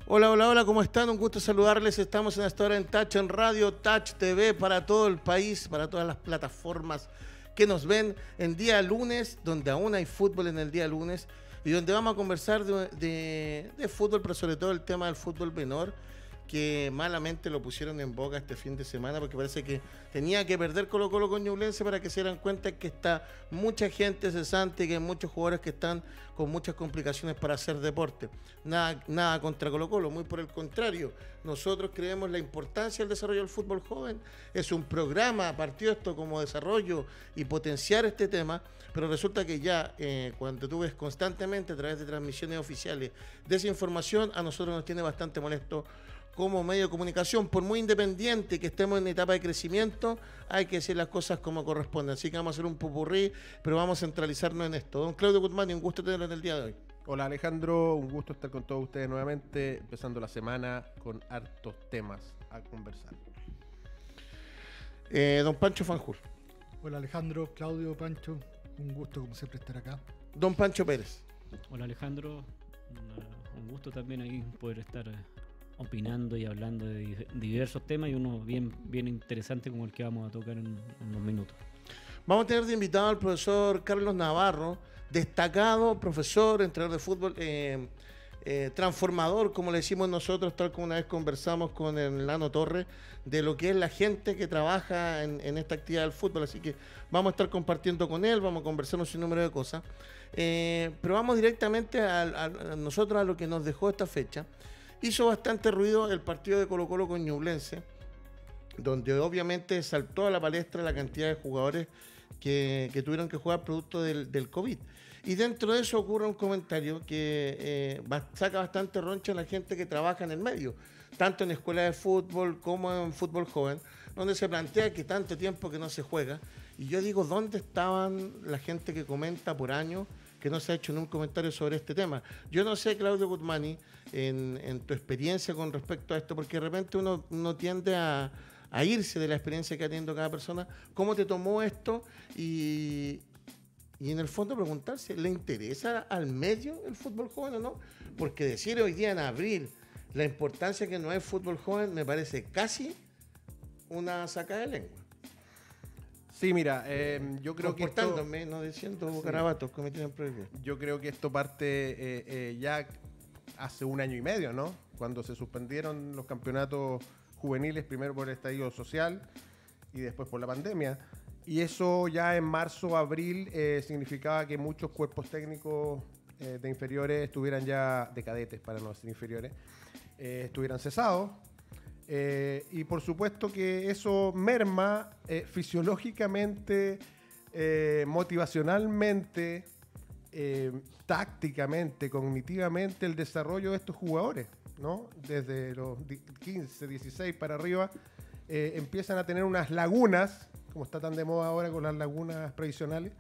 Hola, hola, hola, ¿cómo están? Un gusto saludarles. Estamos en esta hora en Touch, en Radio Touch TV para todo el país, para todas las plataformas que nos ven en día lunes, donde aún hay fútbol en el día lunes y donde vamos a conversar de fútbol, pero sobre todo el tema del fútbol menor, que malamente lo pusieron en boga este fin de semana porque parece que tenía que perder Colo-Colo con Ñublense para que se dieran cuenta que está mucha gente cesante y que hay muchos jugadores que están con muchas complicaciones para hacer deporte. Nada contra Colo-Colo, muy por el contrario. Nosotros creemos la importancia del desarrollo del fútbol joven. Es un programa, partió esto como desarrollo y potenciar este tema, pero resulta que ya cuando tú ves constantemente a través de transmisiones oficiales desinformación, a nosotros nos tiene bastante molesto como medio de comunicación. Por muy independiente que estemos en etapa de crecimiento, hay que decir las cosas como corresponden. Así que vamos a hacer un popurrí, pero vamos a centralizarnos en esto. Don Claudio Guzmán, un gusto tenerlo en el día de hoy. Hola Alejandro, un gusto estar con todos ustedes nuevamente, empezando la semana con hartos temas a conversar. Don Pancho Fanjul. Hola Alejandro, Claudio, Pancho, un gusto como siempre estar acá. Don Pancho Pérez. Hola Alejandro, un gusto también ahí poder estar opinando y hablando de diversos temas y uno bien interesante como el que vamos a tocar en unos minutos. Vamos a tener de invitado al profesor Carlos Navarro, destacado profesor, entrenador de fútbol, transformador, como le decimos nosotros, tal como una vez conversamos con el Nano Torres, de lo que es la gente que trabaja en esta actividad del fútbol. Así que vamos a estar compartiendo con él, vamos a conversarnos un número de cosas. Pero vamos directamente nosotros a lo que nos dejó esta fecha. Hizo bastante ruido el partido de Colo-Colo con Ñublense, donde obviamente saltó a la palestra la cantidad de jugadores que tuvieron que jugar producto del COVID. Y dentro de eso ocurre un comentario que saca bastante roncha a la gente que trabaja en el medio, tanto en escuelas de fútbol como en fútbol joven, donde se plantea que tanto tiempo que no se juega. Y yo digo, ¿dónde estaban la gente que comenta por años que no se ha hecho ningún comentario sobre este tema? Yo no sé, Claudio Guzmani, en tu experiencia con respecto a esto, porque de repente uno tiende a irse de la experiencia que ha tenido cada persona. ¿Cómo te tomó esto? Y en el fondo preguntarse, ¿le interesa al medio el fútbol joven o no? Porque decir hoy día en abril la importancia que no hay fútbol joven me parece casi una sacada de lengua. Sí, mira, yo creo que esto, no diciendo garabatos que me tienen prohibido. yo creo que esto parte ya hace un año y medio, ¿no? Cuando se suspendieron los campeonatos juveniles, primero por el estallido social y después por la pandemia. Y eso ya en marzo, abril, significaba que muchos cuerpos técnicos de inferiores estuvieran ya, de cadetes para no ser inferiores, estuvieran cesados. Y por supuesto que eso merma fisiológicamente, motivacionalmente, tácticamente, cognitivamente el desarrollo de estos jugadores, ¿no? Desde los 15, 16 para arriba empiezan a tener unas lagunas, como está tan de moda ahora con las lagunas previsionales,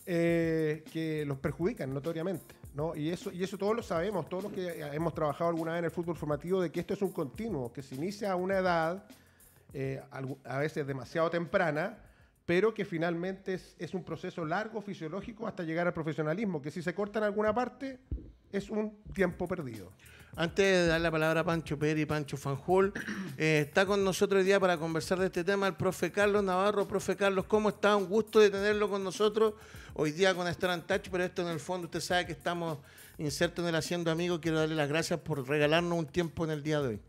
que los perjudican notoriamente, ¿no? Y eso todos lo sabemos, todos los que hemos trabajado alguna vez en el fútbol formativo, de que esto es un continuo, que se inicia a una edad a veces demasiado temprana, pero que finalmente es un proceso largo, fisiológico, hasta llegar al profesionalismo, que si se corta en alguna parte, es un tiempo perdido. Antes de dar la palabra a Pancho Pérez y Pancho Fanjul, está con nosotros hoy día para conversar de este tema el profe Carlos Navarro. Profe Carlos, ¿cómo está? Un gusto de tenerlo con nosotros hoy día con Star and Touch, pero esto en el fondo usted sabe que estamos insertos en el Haciendo Amigos. Quiero darle las gracias por regalarnos un tiempo en el día de hoy.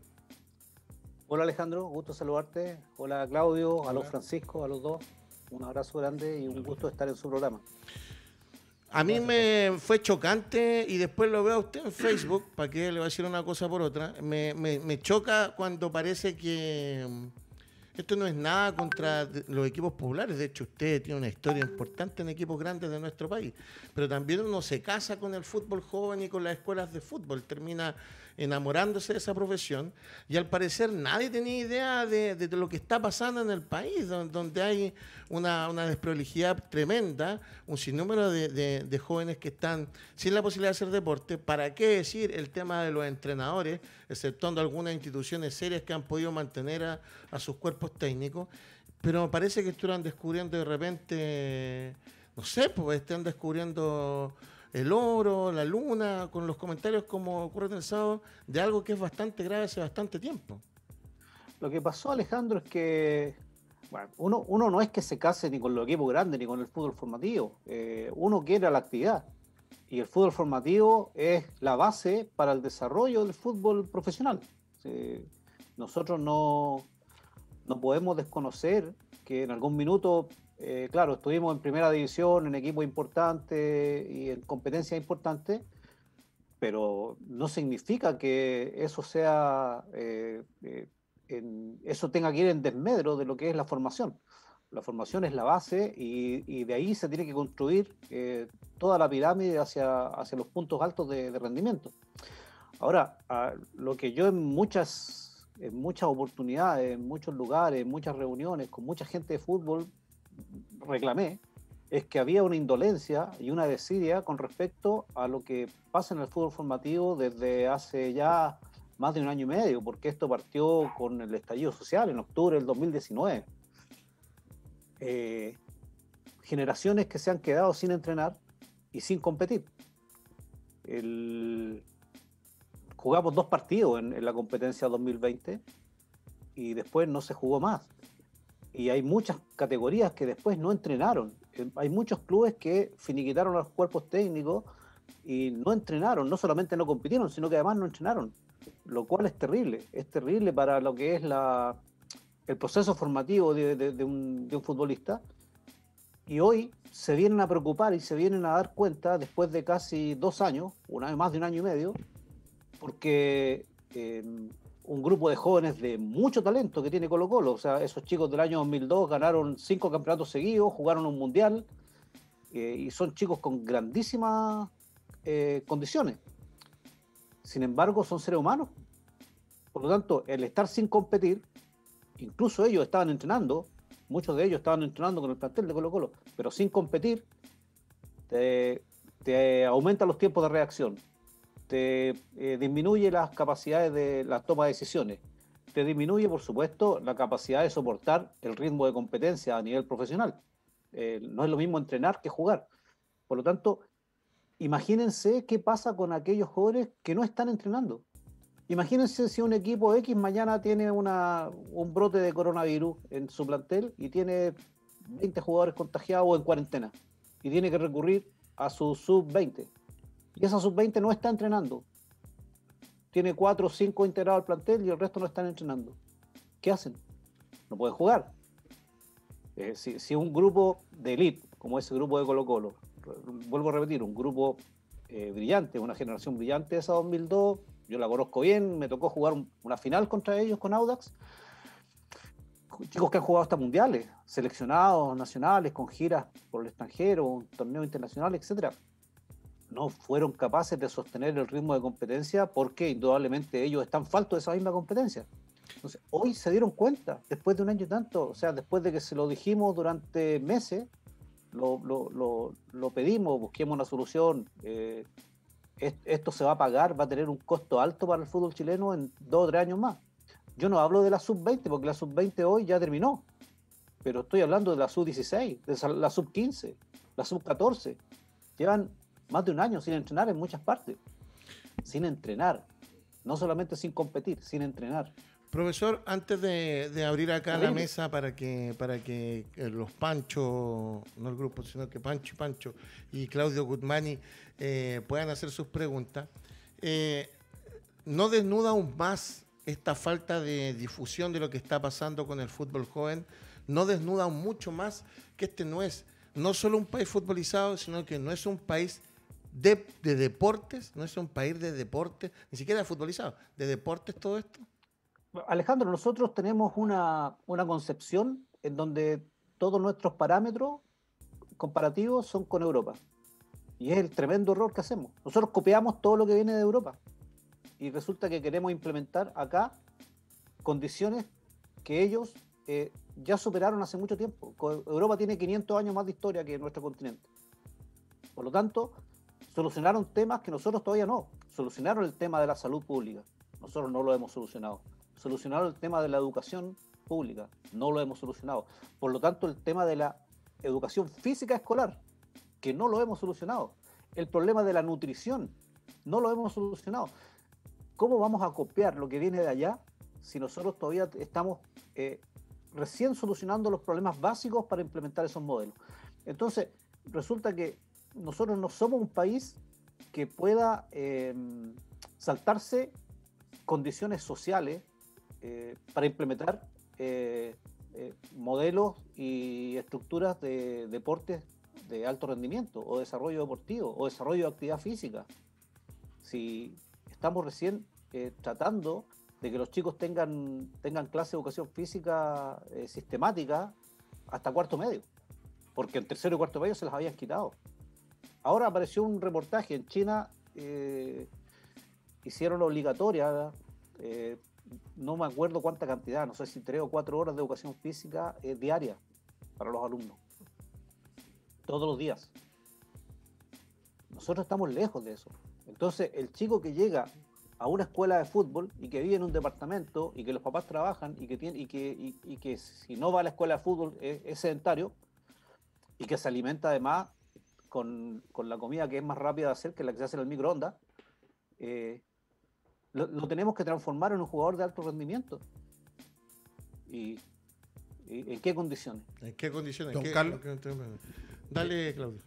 Hola Alejandro, gusto saludarte. Hola Claudio, a los Francisco, a los dos. Un abrazo grande y un gusto estar en su programa. A mí me fue chocante y después lo veo a usted en Facebook, para que le voy a decir una cosa por otra. Me choca cuando parece que esto no es nada contra los equipos populares. De hecho, usted tiene una historia importante en equipos grandes de nuestro país. Pero también uno se casa con el fútbol joven y con las escuelas de fútbol. Termina enamorándose de esa profesión. Y al parecer nadie tenía idea de lo que está pasando en el país, donde hay una desprolijidad tremenda, un sinnúmero de jóvenes que están sin la posibilidad de hacer deporte. ¿Para qué decir el tema de los entrenadores, exceptuando algunas instituciones serias que han podido mantener a sus cuerpos técnicos? Pero me parece que estuvieran descubriendo de repente, no sé, pues están descubriendo el oro, la luna, con los comentarios como ocurre en el sábado, de algo que es bastante grave hace bastante tiempo. Lo que pasó, Alejandro, es que bueno, uno no es que se case ni con los equipos grandes ni con el fútbol formativo. Uno quiere la actividad. Y el fútbol formativo es la base para el desarrollo del fútbol profesional. Nosotros no podemos desconocer que en algún minuto, claro, estuvimos en primera división, en equipos importantes y en competencias importantes, pero no significa que eso sea, eso tenga que ir en desmedro de lo que es la formación. La formación es la base y de ahí se tiene que construir toda la pirámide hacia los puntos altos de rendimiento. Ahora, lo que yo en muchas oportunidades, en muchos lugares, en muchas reuniones, con mucha gente de fútbol, reclamé, es que había una indolencia y una desidia con respecto a lo que pasa en el fútbol formativo desde hace ya más de un año y medio, porque esto partió con el estallido social en octubre del 2019. Generaciones que se han quedado sin entrenar y sin competir. Jugamos 2 partidos en la competencia 2020 y después no se jugó más. Y hay muchas categorías que después no entrenaron. Hay muchos clubes que finiquitaron a los cuerpos técnicos y no entrenaron, no solamente no compitieron, sino que además no entrenaron, lo cual es terrible para lo que es el proceso formativo de un futbolista. Y hoy se vienen a preocupar y se vienen a dar cuenta, después de casi 2 años, más de un año y medio, porque un grupo de jóvenes de mucho talento que tiene Colo-Colo, o sea, esos chicos del año 2002 ganaron 5 campeonatos seguidos, jugaron un mundial, y son chicos con grandísimas condiciones. Sin embargo, son seres humanos. Por lo tanto, el estar sin competir, incluso ellos estaban entrenando, muchos de ellos estaban entrenando con el plantel de Colo-Colo, pero sin competir, te aumenta los tiempos de reacción, te disminuye las capacidades de la toma de decisiones, te disminuye, por supuesto, la capacidad de soportar el ritmo de competencia a nivel profesional. No es lo mismo entrenar que jugar. Por lo tanto, imagínense qué pasa con aquellos jóvenes que no están entrenando. Imagínense si un equipo X mañana tiene un brote de coronavirus en su plantel y tiene 20 jugadores contagiados o en cuarentena y tiene que recurrir a su sub-20. Y esa sub-20 no está entrenando. Tiene 4 o 5 integrados al plantel y el resto no están entrenando. ¿Qué hacen? No pueden jugar. Si un grupo de élite, como ese grupo de Colo-Colo, vuelvo a repetir, un grupo brillante, una generación brillante de esa 2002, yo la conozco bien, me tocó jugar una final contra ellos con Audax, chicos que han jugado hasta mundiales, seleccionados nacionales, con giras por el extranjero, torneos internacionales, etcétera, no fueron capaces de sostener el ritmo de competencia porque indudablemente ellos están faltos de esa misma competencia. Entonces, hoy se dieron cuenta, después de un año y tanto, o sea, después de que se lo dijimos durante meses, lo pedimos, busquemos una solución, esto se va a pagar, va a tener un costo alto para el fútbol chileno en 2 o 3 años más. Yo no hablo de la sub-20, porque la sub-20 hoy ya terminó, pero estoy hablando de la sub-16, de la sub-15, la sub-14. Llevan más de un año sin entrenar en muchas partes. Sin entrenar. No solamente sin competir, sin entrenar. Profesor, antes de abrir acá la mesa para que los Pancho, no el grupo, sino que Pancho y Claudio Gutmani puedan hacer sus preguntas, ¿no desnuda aún más esta falta de difusión de lo que está pasando con el fútbol joven? ¿No desnuda aún mucho más que este no solo un país futbolizado, sino que no es un país de deportes, no es un país de deportes, ni siquiera de futbolizado, de deportes todo esto? Alejandro, nosotros tenemos una concepción en donde todos nuestros parámetros comparativos son con Europa. Y es el tremendo error que hacemos. Nosotros copiamos todo lo que viene de Europa. Y resulta que queremos implementar acá condiciones que ellos ya superaron hace mucho tiempo. Europa tiene 500 años más de historia que nuestro continente. Por lo tanto, solucionaron temas que nosotros todavía no. Solucionaron el tema de la salud pública. Nosotros no lo hemos solucionado. Solucionaron el tema de la educación pública. No lo hemos solucionado. Por lo tanto, el tema de la educación física escolar, que no lo hemos solucionado. el problema de la nutrición. No lo hemos solucionado. ¿Cómo vamos a copiar lo que viene de allá si nosotros todavía estamos recién solucionando los problemas básicos para implementar esos modelos? Entonces, resulta que nosotros no somos un país que pueda saltarse condiciones sociales para implementar modelos y estructuras de deportes de alto rendimiento o desarrollo deportivo o desarrollo de actividad física. Si estamos recién tratando de que los chicos tengan clase de educación física sistemática hasta cuarto medio, porque en tercero y cuarto medio se las habían quitado. Ahora apareció un reportaje en China, hicieron obligatoria, no me acuerdo cuánta cantidad, no sé si 3 o 4 horas de educación física diaria para los alumnos, todos los días. Nosotros estamos lejos de eso. Entonces, el chico que llega a una escuela de fútbol y que vive en un departamento y que los papás trabajan y que si no va a la escuela de fútbol es sedentario y que se alimenta además con la comida que es más rápida de hacer que la que se hace en el microondas, lo tenemos que transformar en un jugador de alto rendimiento. ¿Y en qué condiciones? ¿En qué condiciones? Don Carlos. Dale, Claudio.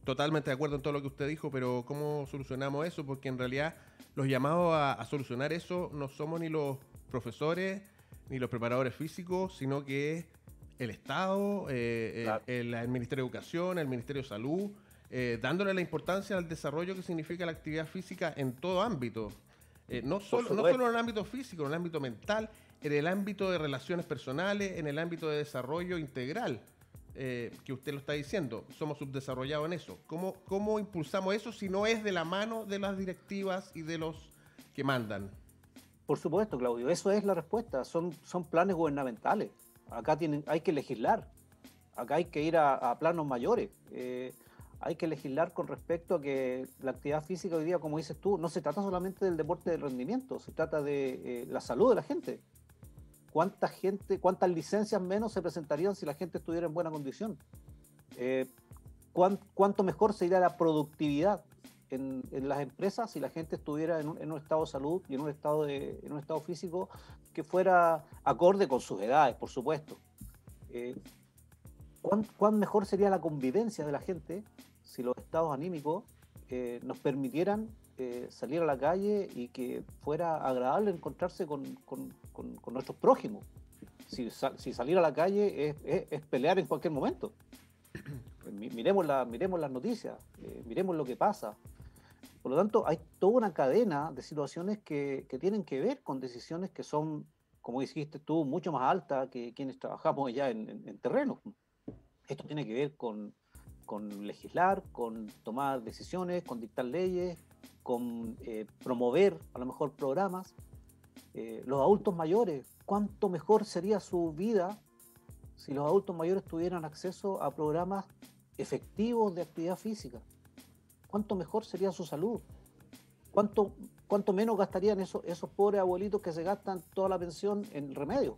Totalmente de acuerdo en todo lo que usted dijo, pero ¿cómo solucionamos eso? Porque en realidad los llamados a solucionar eso no somos ni los profesores ni los preparadores físicos, sino que es el Estado, Claro. el Ministerio de Educación, el Ministerio de Salud, dándole la importancia al desarrollo que significa la actividad física en todo ámbito. No solo en el ámbito físico, en el ámbito mental, en el ámbito de relaciones personales, en el ámbito de desarrollo integral. Que usted lo está diciendo, somos subdesarrollados en eso. ¿Cómo impulsamos eso si no es de la mano de las directivas y de los que mandan? Por supuesto, Claudio, eso es la respuesta. Son planes gubernamentales. Acá hay que legislar. Acá hay que ir a planos mayores. Hay que legislar con respecto a que la actividad física hoy día, como dices tú, no se trata solamente del deporte de rendimiento, se trata de la salud de la gente. ¿Cuántas licencias menos se presentarían si la gente estuviera en buena condición? ¿Cuánto mejor sería la productividad en las empresas si la gente estuviera en un estado de salud y en un estado físico que fuera acorde con sus edades, por supuesto? ¿Cuán mejor sería la convivencia de la gente si los estados anímicos nos permitieran salir a la calle y que fuera agradable encontrarse con nuestros prójimos? Si salir a la calle es pelear en cualquier momento. Miremos las noticias, miremos lo que pasa. Por lo tanto, hay toda una cadena de situaciones que tienen que ver con decisiones que son, como dijiste tú, mucho más altas que quienes trabajamos ya en terreno. Esto tiene que ver con legislar, con tomar decisiones, con dictar leyes, con promover a lo mejor programas. Los adultos mayores, ¿cuánto mejor sería su vida si los adultos mayores tuvieran acceso a programas efectivos de actividad física? ¿Cuánto mejor sería su salud? ¿Cuánto menos gastarían esos pobres abuelitos que se gastan toda la pensión en remedios?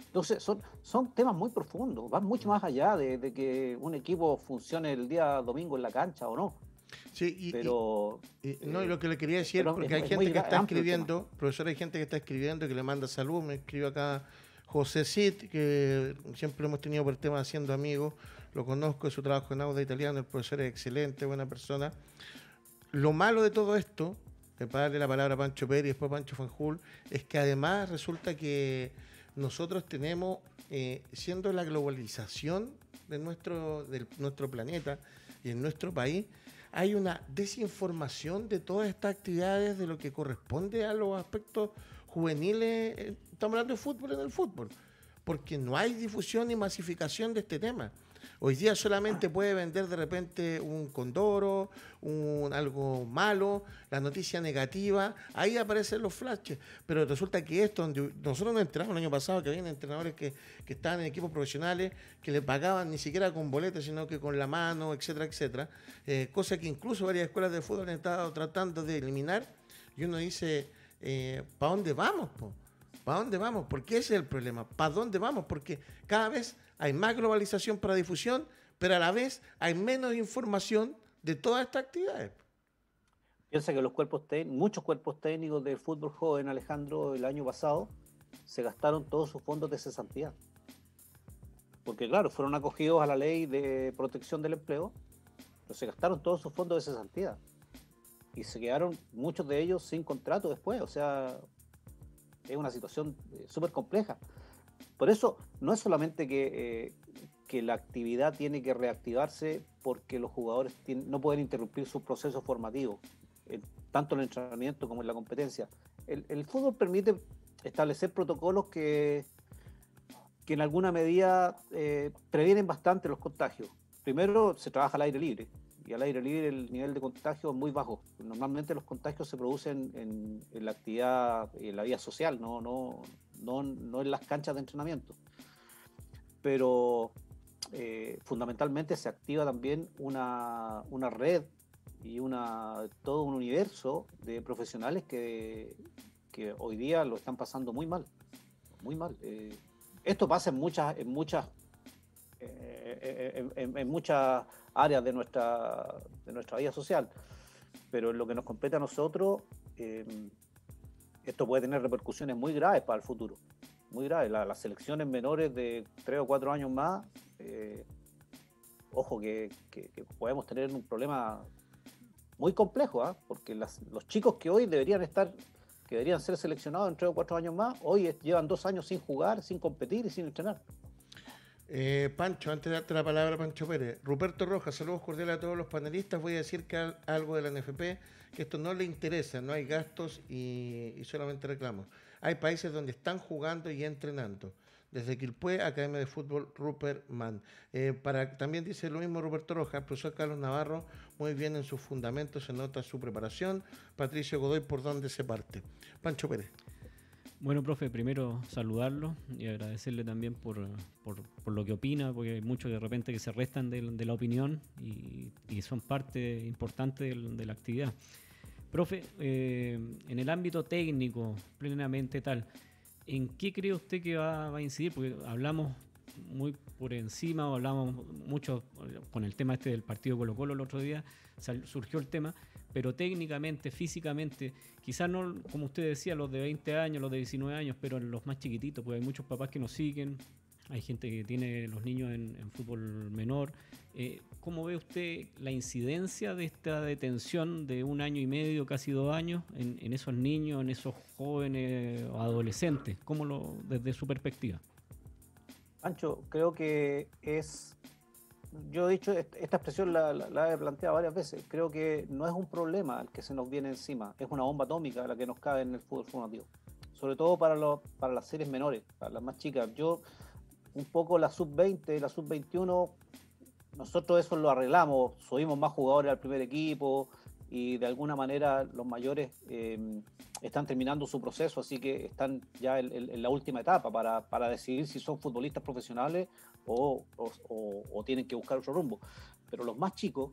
Entonces, son temas muy profundos, van mucho más allá de que un equipo funcione el día domingo en la cancha o no. Sí, Pero y lo que le quería decir, porque hay gente que está escribiendo, profesor, hay gente que está escribiendo, que le manda salud. Me escribe acá José Cid, que siempre lo hemos tenido por el tema de Haciendo Amigos, lo conozco de su trabajo en Auda Italiano, el profesor es excelente, buena persona. Lo malo de todo esto, para darle la palabra a Pancho Pérez y después a Pancho Fanjul, es que además resulta que nosotros tenemos, siendo la globalización de nuestro planeta y en nuestro país, hay una desinformación de todas estas actividades de lo que corresponde a los aspectos juveniles. Estamos hablando de fútbol en el fútbol, porque no hay difusión ni masificación de este tema. Hoy día solamente puede vender de repente un condoro, algo malo, la noticia negativa, ahí aparecen los flashes. Pero resulta que esto, donde nosotros nos enteramos el año pasado que había entrenadores que estaban en equipos profesionales que le pagaban ni siquiera con boletas, sino que con la mano, etcétera, etcétera. Cosa que incluso varias escuelas de fútbol han estado tratando de eliminar. Y uno dice, ¿para dónde vamos, po? ¿Para dónde vamos? Porque ese es el problema. ¿Para dónde vamos? Porque cada vez hay más globalización para difusión, pero a la vez hay menos información de todas estas actividades. Piensa que muchos cuerpos técnicos del fútbol joven, Alejandro, el año pasado, se gastaron todos sus fondos de cesantía. Porque claro, fueron acogidos a la ley de protección del empleo, pero se gastaron todos sus fondos de cesantía. Y se quedaron muchos de ellos sin contrato después. O sea, es una situación súper compleja. Por eso, no es solamente que la actividad tiene que reactivarse porque los jugadores no pueden interrumpir sus procesos formativos, tanto en el entrenamiento como en la competencia. El fútbol permite establecer protocolos que en alguna medida previenen bastante los contagios. Primero, se trabaja al aire libre, y al aire libre el nivel de contagio es muy bajo. Normalmente los contagios se producen en la actividad, en la vida social, no en las canchas de entrenamiento. Pero fundamentalmente se activa también una red y todo un universo de profesionales que hoy día lo están pasando muy mal, muy mal. Esto pasa en muchas áreas de nuestra vida social, pero en lo que nos compete a nosotros, esto puede tener repercusiones muy graves para el futuro, muy graves. Las selecciones menores de 3 o 4 años más, ojo que podemos tener un problema muy complejo, porque los chicos que hoy deberían ser seleccionados en 3 o 4 años más, hoy llevan 2 años sin jugar, sin competir y sin entrenar. Pancho, antes de darte la palabra, Pancho Pérez. Ruperto Rojas, saludos cordiales a todos los panelistas. Voy a decir que algo de la NFP, que esto no le interesa, no hay gastos y solamente reclamos. Hay países donde están jugando y entrenando. Desde Quilpué, Academia de Fútbol Rupert Mann. También dice lo mismo Ruperto Rojas, el profesor Carlos Navarro, muy bien en sus fundamentos, se nota su preparación. Patricio Godoy, ¿por dónde se parte? Pancho Pérez. Bueno, profe, primero saludarlo y agradecerle también por lo que opina, porque hay muchos de repente que se restan de la opinión y son parte importante de la actividad. Profe, en el ámbito técnico, plenamente tal, ¿en qué cree usted que va a incidir? Porque hablamos muy por encima, o hablamos mucho con el tema del partido Colo-Colo el otro día, surgió el tema, pero técnicamente, físicamente, quizás no, como usted decía, los de 20 años, los de 19 años, pero en los más chiquititos, porque hay muchos papás que nos siguen, hay gente que tiene los niños en fútbol menor. ¿Cómo ve usted la incidencia de esta detención de 1 año y medio, casi 2 años, en esos niños, en esos jóvenes o adolescentes? Desde su perspectiva? Ancho, creo que yo he dicho, esta expresión la he planteado varias veces, creo que no es un problema el que se nos viene encima, es una bomba atómica la que nos cae en el fútbol formativo, sobre todo para las series menores, para las más chicas. Yo, un poco la sub-20, la sub-21, nosotros eso lo arreglamos, subimos más jugadores al primer equipo y de alguna manera los mayores están terminando su proceso, así que están ya en la última etapa para decidir si son futbolistas profesionales o tienen que buscar otro rumbo. Pero los más chicos,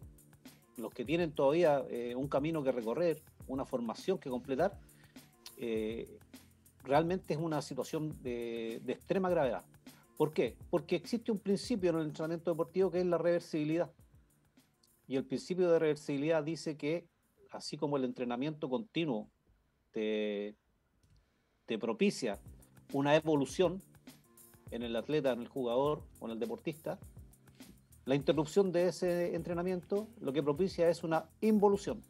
los que tienen todavía un camino que recorrer, una formación que completar, realmente es una situación de extrema gravedad. ¿Por qué? Porque existe un principio en el entrenamiento deportivo que es la reversibilidad. Y el principio de reversibilidad dice que, así como el entrenamiento continuo te propicia una evolución en el atleta, en el jugador o en el deportista, la interrupción de ese entrenamiento lo que propicia es una involución.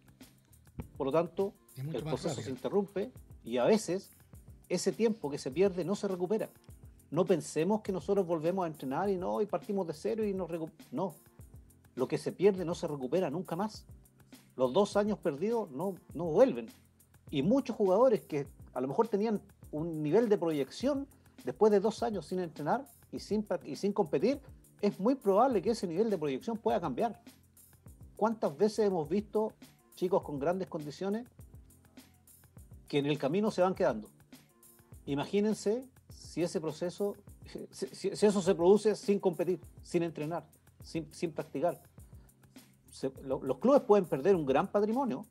Por lo tanto, el proceso se interrumpe y a veces ese tiempo que se pierde no se recupera. No pensemos que nosotros volvemos a entrenar y partimos de cero y no. Lo que se pierde no se recupera nunca más. Los 2 años perdidos no vuelven. Y muchos jugadores que a lo mejor tenían un nivel de proyección después de 2 años sin entrenar y sin competir, es muy probable que ese nivel de proyección pueda cambiar. ¿Cuántas veces hemos visto chicos con grandes condiciones que en el camino se van quedando? Imagínense si ese proceso, si eso se produce sin competir, sin entrenar, sin practicar. Los clubes pueden perder un gran patrimonio.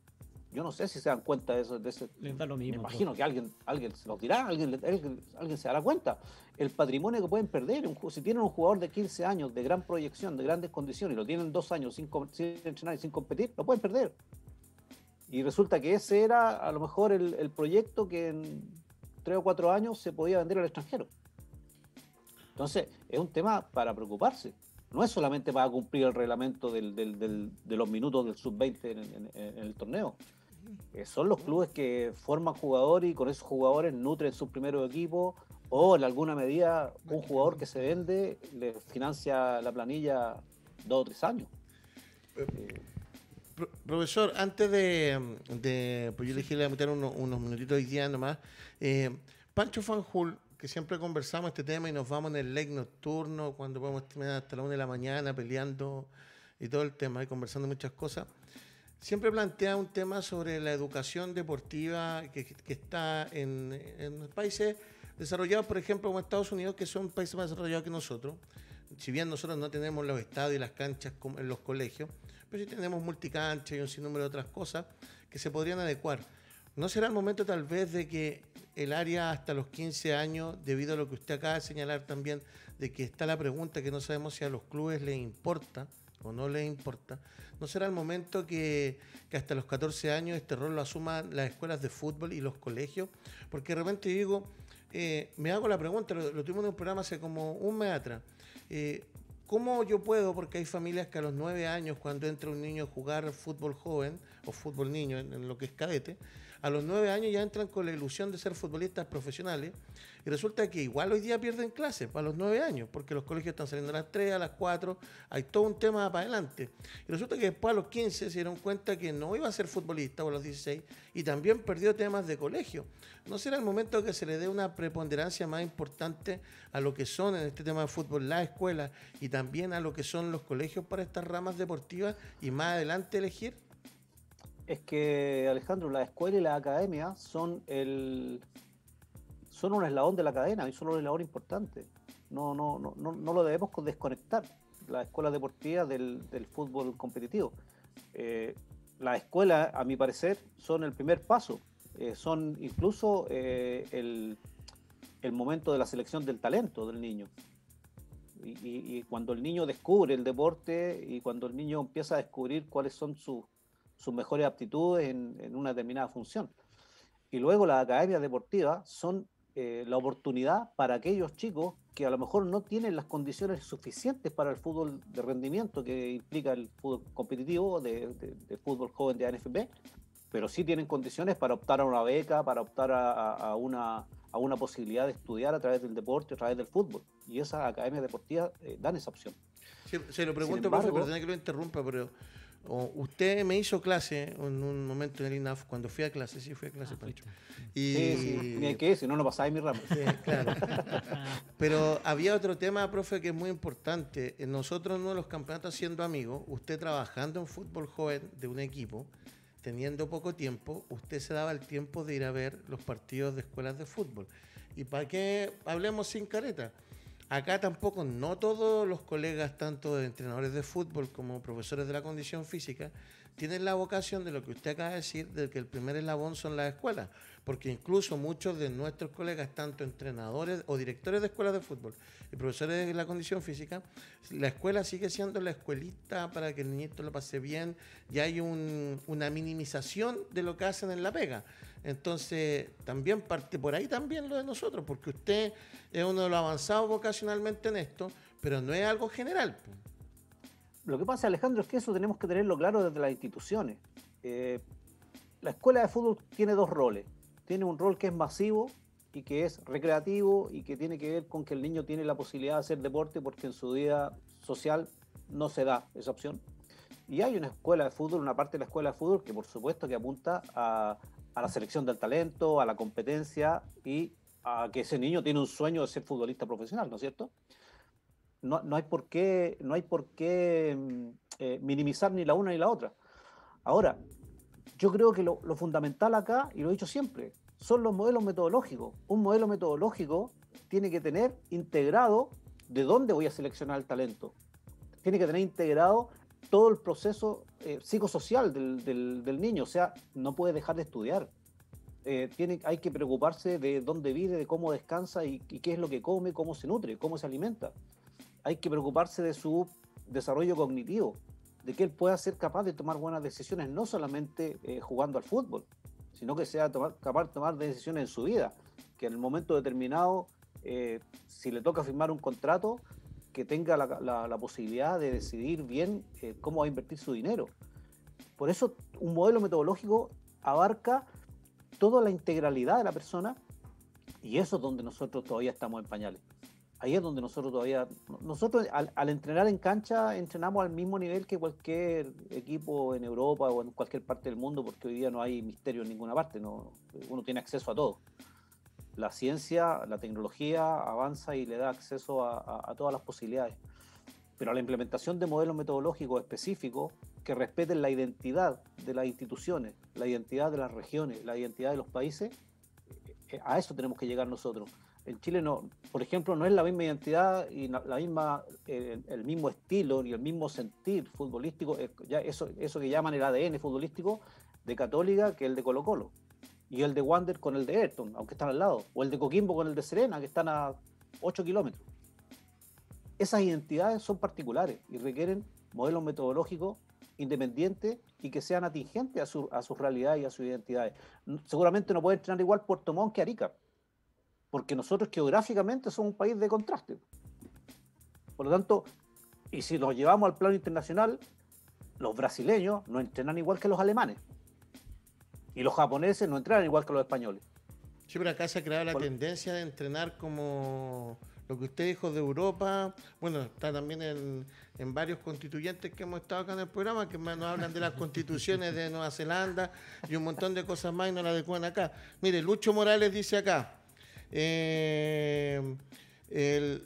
Yo no sé si se dan cuenta de eso. Les da lo mismo. Me imagino que alguien se los dirá, alguien se dará cuenta. El patrimonio que pueden perder, si tienen un jugador de 15 años, de gran proyección, de grandes condiciones, y lo tienen 2 años sin entrenar y sin competir, lo pueden perder. Y resulta que ese era a lo mejor el proyecto que en 3 o 4 años se podía vender al extranjero. Entonces, es un tema para preocuparse. No es solamente para cumplir el reglamento de los minutos del sub-20 en el torneo. Son los clubes que forman jugadores y con esos jugadores nutren sus primeros equipos, o en alguna medida un jugador que se vende le financia la planilla 2 o 3 años. Profesor, antes pues yo le dije le voy a meter unos minutitos hoy día nomás. Pancho Fanjul, que siempre conversamos este tema y nos vamos en el late nocturno, cuando podemos terminar hasta la 1 de la mañana peleando y todo el tema y conversando muchas cosas. Siempre plantea un tema sobre la educación deportiva que está en países desarrollados, por ejemplo, como Estados Unidos, que son países más desarrollados que nosotros. Si bien nosotros no tenemos los estadios y las canchas como en los colegios, pero sí tenemos multicanchas y un sinnúmero de otras cosas que se podrían adecuar. ¿No será el momento tal vez de que el área hasta los 15 años, debido a lo que usted acaba de señalar también, de que está la pregunta que no sabemos si a los clubes les importa o no les importa, ¿no será el momento que hasta los 14 años este rol lo asuman las escuelas de fútbol y los colegios? Porque de repente digo, me hago la pregunta, lo tuvimos en un programa hace como un mes atrás, ¿cómo yo puedo? Porque hay familias que a los 9 años, cuando entra un niño a jugar fútbol joven o fútbol niño en lo que es cadete, a los 9 años ya entran con la ilusión de ser futbolistas profesionales y resulta que igual hoy día pierden clases a los 9 años porque los colegios están saliendo a las 3, a las 4, hay todo un tema para adelante. Y resulta que después a los 15 se dieron cuenta que no iba a ser futbolista o a los 16 y también perdió temas de colegio. ¿No será el momento que se le dé una preponderancia más importante a lo que son en este tema de fútbol las escuelas y también a lo que son los colegios para estas ramas deportivas y más adelante elegir? Es que, Alejandro, la escuela y la academia son un eslabón de la cadena y son un eslabón importante. No lo debemos desconectar, la escuela deportiva del fútbol competitivo. Las escuelas, a mi parecer, son el primer paso. Son incluso el momento de la selección del talento del niño. Y cuando el niño descubre el deporte y cuando el niño empieza a descubrir cuáles son sus mejores aptitudes en una determinada función. Y luego las academias deportivas son la oportunidad para aquellos chicos que a lo mejor no tienen las condiciones suficientes para el fútbol de rendimiento que implica el fútbol competitivo de fútbol joven de ANFP, pero sí tienen condiciones para optar a una beca, para optar a una posibilidad de estudiar a través del deporte, a través del fútbol. Y esas academias deportivas dan esa opción. Sí, se lo pregunto, profe, perdón que lo interrumpa, pero usted me hizo clase en un momento en el INAF, cuando fui a clase, Pancho. Sí, ni que si no pasaba en mi ramo. Sí, claro. Pero había otro tema, profe, que es muy importante. Nosotros en uno de los campeonatos siendo amigos, usted trabajando en fútbol joven de un equipo, teniendo poco tiempo, usted se daba el tiempo de ir a ver los partidos de escuelas de fútbol. ¿Y para qué hablemos sin careta? Acá tampoco, no todos los colegas, tanto de entrenadores de fútbol como profesores de la condición física, tienen la vocación de lo que usted acaba de decir, de que el primer eslabón son las escuelas, porque incluso muchos de nuestros colegas, tanto entrenadores o directores de escuelas de fútbol y profesores de la condición física, la escuela sigue siendo la escuelita para que el niñito lo pase bien, y hay una minimización de lo que hacen en la pega. Entonces, también parte por ahí también lo de nosotros, porque usted es uno de los avanzados vocacionalmente en esto, pero no es algo general. Lo que pasa, Alejandro, es que eso tenemos que tenerlo claro desde las instituciones. La escuela de fútbol tiene 2 roles. Tiene un rol que es masivo y que es recreativo y que tiene que ver con que el niño tiene la posibilidad de hacer deporte porque en su vida social no se da esa opción. Y hay una escuela de fútbol, una parte de la escuela de fútbol que por supuesto que apunta a la selección del talento, a la competencia y a que ese niño tiene un sueño de ser futbolista profesional, ¿no es cierto? No hay por qué minimizar ni la una ni la otra. Ahora, yo creo que lo fundamental acá, y lo he dicho siempre, son los modelos metodológicos. Un modelo metodológico tiene que tener integrado de dónde voy a seleccionar el talento. Tiene que tener integrado todo el proceso psicosocial del niño. O sea, no puede dejar de estudiar. Hay que preocuparse de dónde vive, de cómo descansa y qué es lo que come, cómo se nutre, cómo se alimenta. Hay que preocuparse de su desarrollo cognitivo, de que él pueda ser capaz de tomar buenas decisiones, no solamente jugando al fútbol, sino que sea capaz de tomar decisiones en su vida, que en el momento determinado, si le toca firmar un contrato, que tenga la posibilidad de decidir bien cómo va a invertir su dinero. Por eso un modelo metodológico abarca toda la integralidad de la persona, y eso es donde nosotros todavía estamos en pañales. Ahí es donde nosotros al entrenar en cancha, entrenamos al mismo nivel que cualquier equipo en Europa o en cualquier parte del mundo, porque hoy día no hay misterio en ninguna parte, uno tiene acceso a todo. La ciencia, la tecnología avanza y le da acceso a todas las posibilidades. Pero la implementación de modelos metodológicos específicos que respeten la identidad de las instituciones, la identidad de las regiones, la identidad de los países, a eso tenemos que llegar nosotros. En Chile, por ejemplo, no es la misma identidad y el mismo estilo ni el mismo sentir futbolístico, eso que llaman el ADN futbolístico de Católica, que el de Colo-Colo, y el de Wander con el de Ayrton, aunque están al lado, o el de Coquimbo con el de Serena, que están a 8 kilómetros. Esas identidades son particulares y requieren modelos metodológicos independientes y que sean atingentes a sus realidades y a sus identidades. Seguramente no puede entrenar igual Puerto Montt que Arica, porque nosotros geográficamente somos un país de contraste. Por lo tanto, y si nos llevamos al plano internacional, los brasileños no entrenan igual que los alemanes, y los japoneses no entrenan igual que los españoles. Sí, pero acá se ha creado la tendencia de entrenar como lo que usted dijo de Europa. Bueno, está también en varios constituyentes que hemos estado acá en el programa, que nos hablan de las constituciones de Nueva Zelanda y un montón de cosas más y no las adecuan acá. Mire, Lucho Morales dice acá,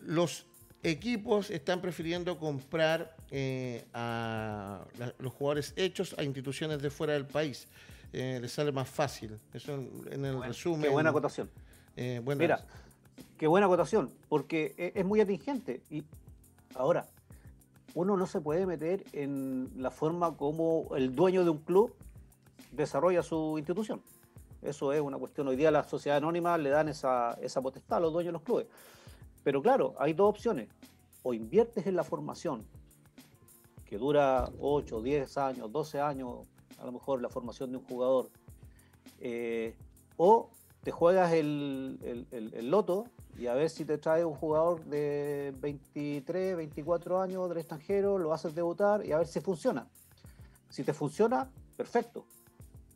los equipos están prefiriendo comprar a los jugadores hechos a instituciones de fuera del país. Les sale más fácil. Eso en el resumen. Qué buena acotación. Mira, qué buena acotación, porque es muy atingente. Y ahora, uno no se puede meter en la forma como el dueño de un club desarrolla su institución. Eso es una cuestión. Hoy día las sociedades anónimas le dan esa potestad a los dueños de los clubes. Pero claro, hay dos opciones. O inviertes en la formación, que dura 8, 10 años, 12 años, a lo mejor la formación de un jugador, o te juegas el loto y a ver si te trae un jugador de 23, 24 años del extranjero, lo haces debutar y a ver si funciona. Si te funciona, perfecto.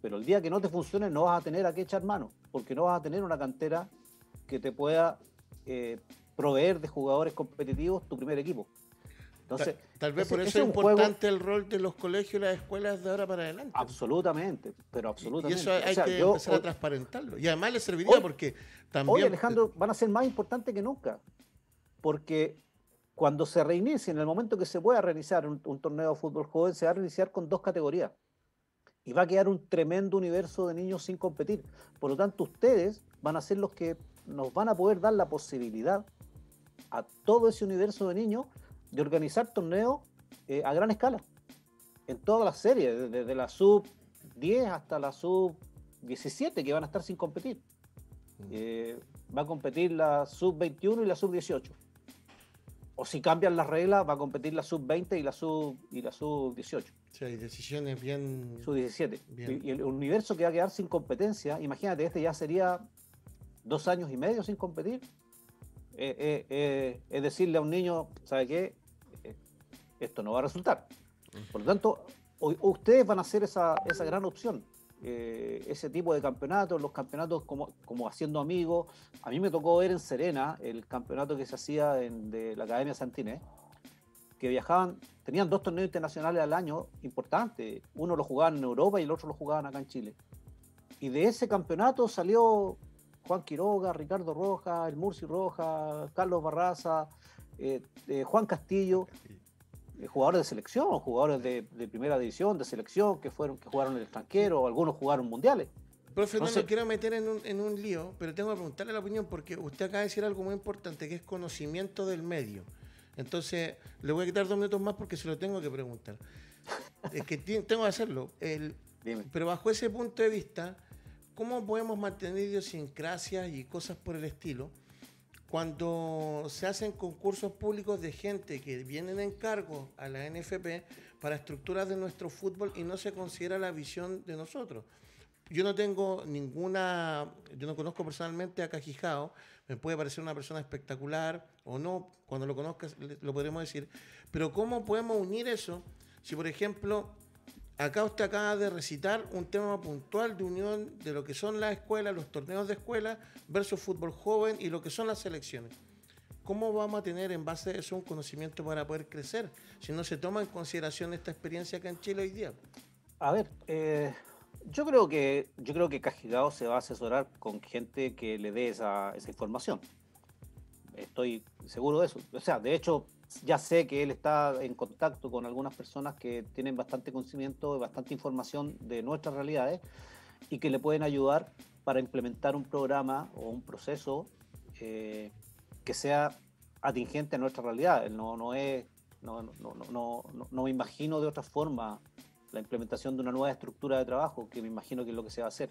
Pero el día que no te funcione no vas a tener a qué echar mano, porque no vas a tener una cantera que te pueda proveer de jugadores competitivos tu primer equipo. Entonces, tal vez por eso es importante el rol de los colegios y las escuelas de ahora para adelante. Absolutamente, pero absolutamente. Y eso hay que empezar a transparentarlo. Y además le serviría porque también... Hoy, Alejandro, van a ser más importantes que nunca, porque cuando se reinicie, en el momento que se pueda reiniciar un torneo de fútbol joven, se va a reiniciar con 2 categorías. Y va a quedar un tremendo universo de niños sin competir. Por lo tanto, ustedes van a ser los que nos van a poder dar la posibilidad a todo ese universo de niños de organizar torneos a gran escala, en todas las series, desde la sub-10 hasta la sub-17, que van a estar sin competir. Va a competir la sub-21 y la sub-18. O si cambian las reglas, va a competir la sub-20 y la sub-18. Sí, hay decisiones bien... Sub-17. Bien. Y el universo que va a quedar sin competencia, imagínate, ya sería 2 años y medio sin competir. Es decirle a un niño, ¿sabe qué? Esto no va a resultar. Por lo tanto, ustedes van a hacer esa gran opción. Ese tipo de campeonatos, los campeonatos como haciendo amigos. A mí me tocó ver en Serena el campeonato que se hacía de la Academia Santinés, que viajaban, tenían 2 torneos internacionales al año importantes. Uno lo jugaban en Europa y el otro lo jugaban acá en Chile. Y de ese campeonato salió Juan Quiroga, Ricardo Rojas, el Murci Rojas, Carlos Barraza, Juan Castillo, jugadores de selección, jugadores de primera división, de selección, que jugaron en el extranjero, algunos jugaron mundiales. Profe, no lo quiero meter en un lío, pero tengo que preguntarle la opinión porque usted acaba de decir algo muy importante, que es conocimiento del medio. Entonces, le voy a quitar 2 minutos más porque se lo tengo que preguntar. Es que tengo que hacerlo. Dime. Pero bajo ese punto de vista, ¿cómo podemos mantener idiosincrasias y cosas por el estilo cuando se hacen concursos públicos de gente que vienen en cargo a la NFP para estructuras de nuestro fútbol y no se considera la visión de nosotros? Yo no conozco personalmente a Cajijao, me puede parecer una persona espectacular o no, cuando lo conozcas lo podremos decir, pero ¿cómo podemos unir eso? Si, por ejemplo, acá usted acaba de recitar un tema puntual de unión de lo que son las escuelas, los torneos de escuela versus fútbol joven y lo que son las selecciones. ¿Cómo vamos a tener en base a eso un conocimiento para poder crecer si no se toma en consideración esta experiencia acá en Chile hoy día? A ver, yo creo que Cajigao se va a asesorar con gente que le dé esa información. Estoy seguro de eso. O sea, de hecho, ya sé que él está en contacto con algunas personas que tienen bastante conocimiento, bastante información de nuestras realidades y que le pueden ayudar para implementar un programa o un proceso que sea atingente a nuestra realidad. No me imagino de otra forma la implementación de una nueva estructura de trabajo, que me imagino que es lo que se va a hacer.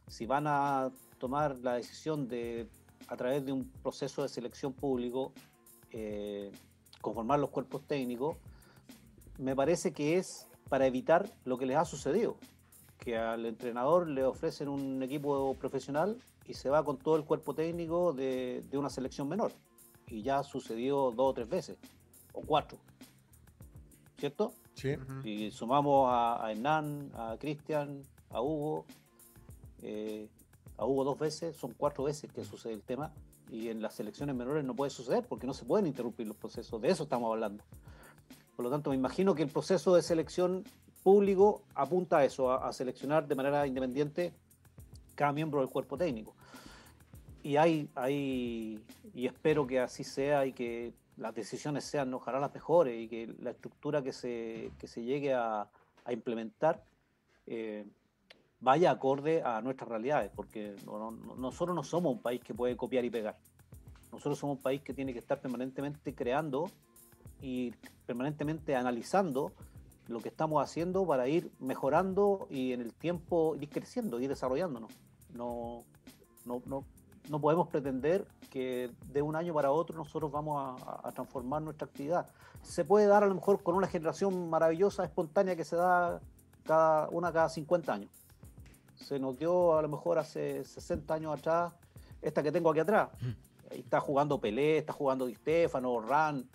Si van a tomar la decisión de, a través de un proceso de selección público, conformar los cuerpos técnicos, me parece que es para evitar lo que les ha sucedido, que al entrenador le ofrecen un equipo profesional y se va con todo el cuerpo técnico de una selección menor. Y ya sucedió 2 o 3 veces, o 4, ¿cierto? Sí. Y sumamos a Hernán, a Cristian, a Hugo 2 veces, son 4 veces que sucede el tema, y en las selecciones menores no puede suceder porque no se pueden interrumpir los procesos, de eso estamos hablando. Por lo tanto, me imagino que el proceso de selección público apunta a eso, a seleccionar de manera independiente cada miembro del cuerpo técnico. Y y espero que así sea y que las decisiones sean ojalá las mejores y que la estructura que se llegue a implementar vaya acorde a nuestras realidades, porque nosotros no somos un país que puede copiar y pegar. Nosotros somos un país que tiene que estar permanentemente creando y permanentemente analizando lo que estamos haciendo para ir mejorando y en el tiempo ir creciendo, ir desarrollándonos. No podemos pretender que de un año para otro nosotros vamos a transformar nuestra actividad. Se puede dar a lo mejor con una generación maravillosa, espontánea, que se da cada 50 años. Se nos dio a lo mejor hace 60 años atrás, esta que tengo aquí atrás. Ahí está jugando Pelé, está jugando Di Stéfano, Ran,